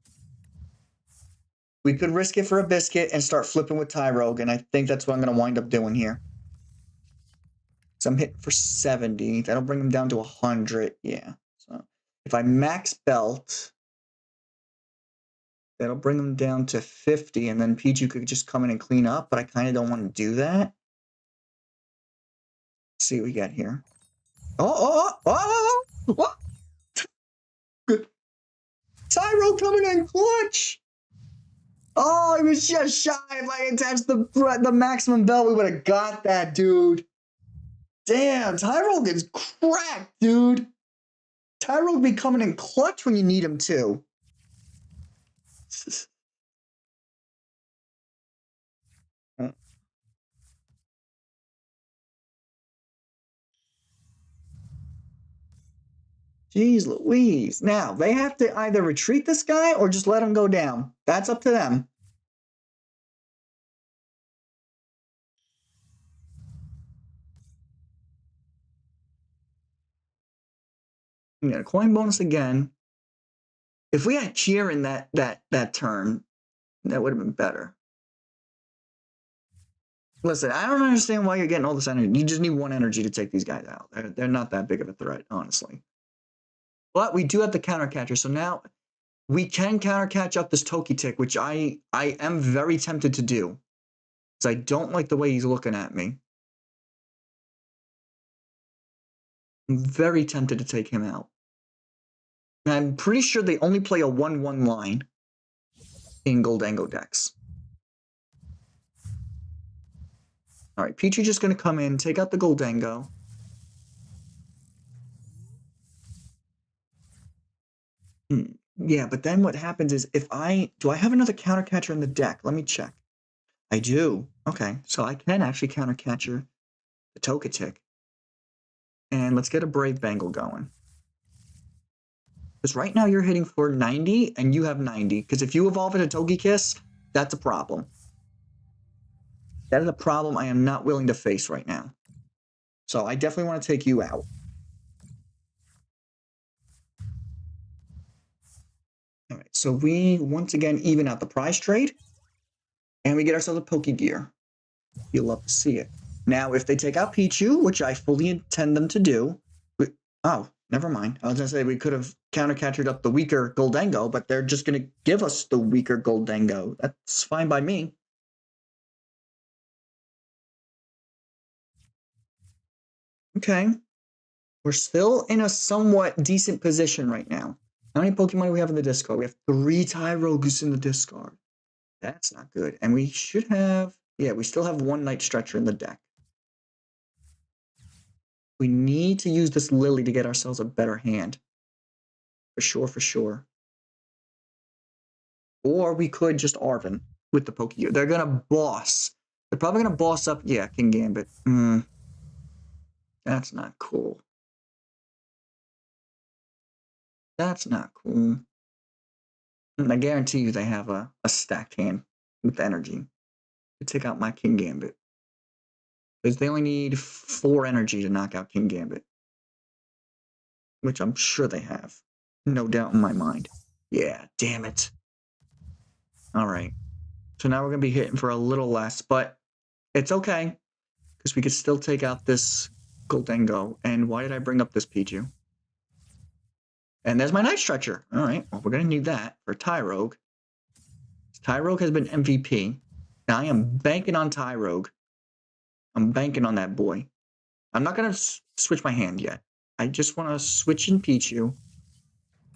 We could risk it for a biscuit and start flipping with Tyrogue, and I think that's what I'm going to wind up doing here. So I'm hitting for 70. That'll bring him down to 100. Yeah. So if I max belt, that'll bring him down to 50, and then Pichu could just come in and clean up, but I kind of don't want to do that. Let's see what we get here. What? Tyrogue coming in clutch! Oh, he was just shy. If I attached the maximum belt, we would have got that, dude. Damn, Tyrogue is cracked, dude. Tyrogue be coming in clutch when you need him to. Jeez Louise. Now, they have to either retreat this guy or just let him go down. That's up to them. You get a coin bonus again. If we had cheer in that turn, that would have been better. Listen, I don't understand why you're getting all this energy. You just need one energy to take these guys out. They're not that big of a threat, honestly. But we do have the counter catcher, so now we can counter catch up this Togetic, which I am very tempted to do. Because I don't like the way he's looking at me. I'm very tempted to take him out. And I'm pretty sure they only play a 1-1 line in Goldango decks. Alright, Pichu just going to come in, take out the Goldango. Yeah, but then what happens is do I have another counter catcher in the deck? Let me check. I do. Okay, so I can actually counter catcher the Togetic. And let's get a Brave Bengal going. Because right now you're hitting for 90 and you have 90. Because if you evolve into Togekiss, that's a problem. That is a problem I am not willing to face right now. So I definitely want to take you out. All right, so we once again even out the prize trade. And we get ourselves a Pokegear. You'll love to see it. Now, if they take out Pichu, which I fully intend them to do... Oh, never mind. I was going to say we could have counter-catchered up the weaker Goldango, but they're just going to give us the weaker Goldango. That's fine by me. Okay. We're still in a somewhat decent position right now. How many Pokemon do we have in the discard? We have 3 Tyrogues in the discard. That's not good. And we should have... Yeah, we still have 1 Night Stretcher in the deck. We need to use this Lily to get ourselves a better hand. For sure, for sure. Or we could just Arven with the Pokegear. They're going to boss. They're probably going to boss up... Yeah, Kingambit. That's not cool. That's not cool. And I guarantee you they have a stacked hand with energy to take out my Kingambit. Because they only need 4 energy to knock out Kingambit. Which I'm sure they have. No doubt in my mind. Yeah, damn it. Alright. So now we're going to be hitting for a little less, but it's okay. Because we could still take out this Goldango. And why did I bring up this Pichu? And there's my Night Stretcher. Alright, well, we're going to need that for Tyrogue. Tyrogue has been MVP. Now I am banking on Tyrogue. I'm banking on that boy. I'm not going to switch my hand yet. I just want to switch in Pichu.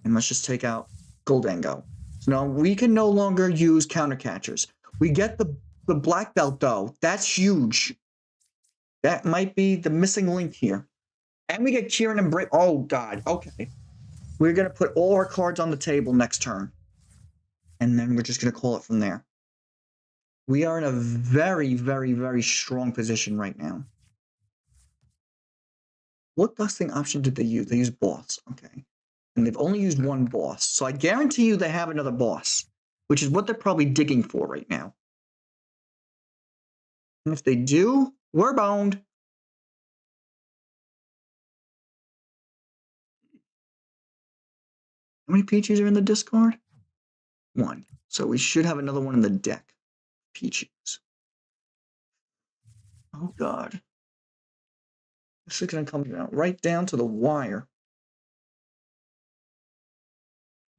And let's just take out Goldango. So now we can no longer use counter catchers. We get the black belt though. That's huge. That might be the missing link here. And we get Kieran and Brit. Oh, God. Okay. We're going to put all our cards on the table next turn. And then we're just going to call it from there. We are in a very, very, very strong position right now. What dusting option did they use? They used boss. Okay. And they've only used one boss. So I guarantee you they have another boss, which is what they're probably digging for right now. And if they do, we're boned. How many Pichus are in the discard? One. So we should have another one in the deck. Pichus. Oh, God. This is going to come down right down to the wire.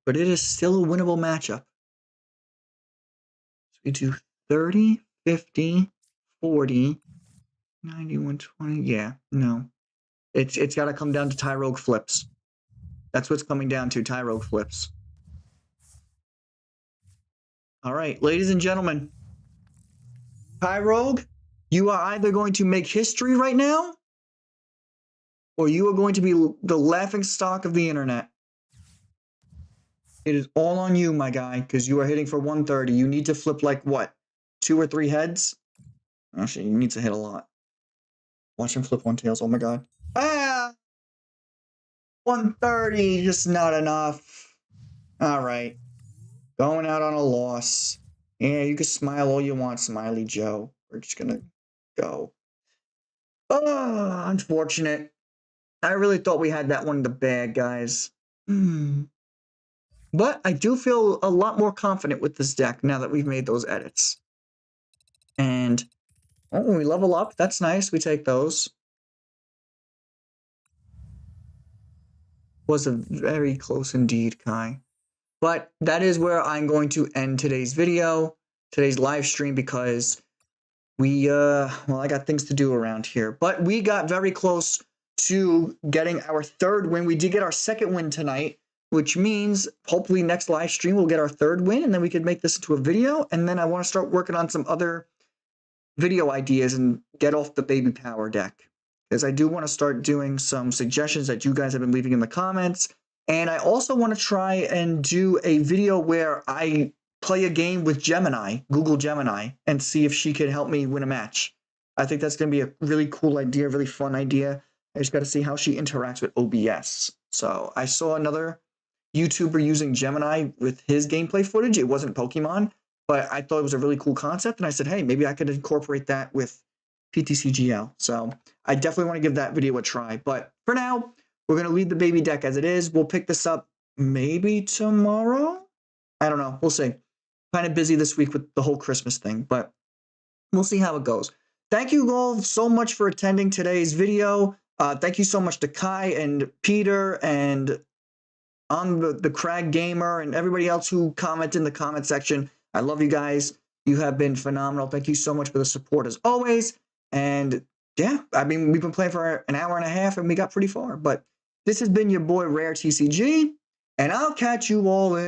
But it is still a winnable matchup. So we do 30, 50, 40, 90, 120. Yeah, no. It's got to come down to Tyrogue flips. That's what's coming down to, Tyrogue flips. All right, ladies and gentlemen. Tyrogue, you are either going to make history right now, or you are going to be the laughing stock of the internet. It is all on you, my guy, because you are hitting for 130. You need to flip like what? 2 or 3 heads? Actually, you need to hit a lot. Watch him flip 1 tails. Oh my god. Ah! 130, just not enough. All right. Going out on a loss. Yeah, you can smile all you want, Smiley Joe. We're just going to go. Oh, unfortunate. I really thought we had that one in the bag, guys. But I do feel a lot more confident with this deck now that we've made those edits. And oh, we level up. That's nice. We take those. Was a very close indeed, Kai. But that is where I'm going to end today's video, today's live stream, because we, well, I got things to do around here. But we got very close to getting our 3rd win. We did get our 2nd win tonight, which means hopefully next live stream we'll get our 3rd win, and then we could make this into a video. And then I want to start working on some other video ideas and get off the baby power deck, because I do want to start doing some suggestions that you guys have been leaving in the comments. And I also want to try and do a video where I play a game with Gemini, Google Gemini, and see if she can help me win a match. I think that's going to be a really cool idea, really fun idea. I just got to see how she interacts with OBS. So I saw another YouTuber using Gemini with his gameplay footage. It wasn't Pokemon, but I thought it was a really cool concept. And I said, hey, maybe I could incorporate that with PTCGL. So I definitely want to give that video a try. But for now, we're going to leave the baby deck as it is. We'll pick this up maybe tomorrow. I don't know. We'll see. Kind of busy this week with the whole Christmas thing, but we'll see how it goes. Thank you all so much for attending today's video. Thank you so much to Kai and Peter and on the Crag Gamer and everybody else who commented in the comment section. I love you guys. You have been phenomenal. Thank you so much for the support as always. And yeah, I mean, we've been playing for an hour and a half and we got pretty far. But this has been your boy Rare TCG, and I'll catch you all in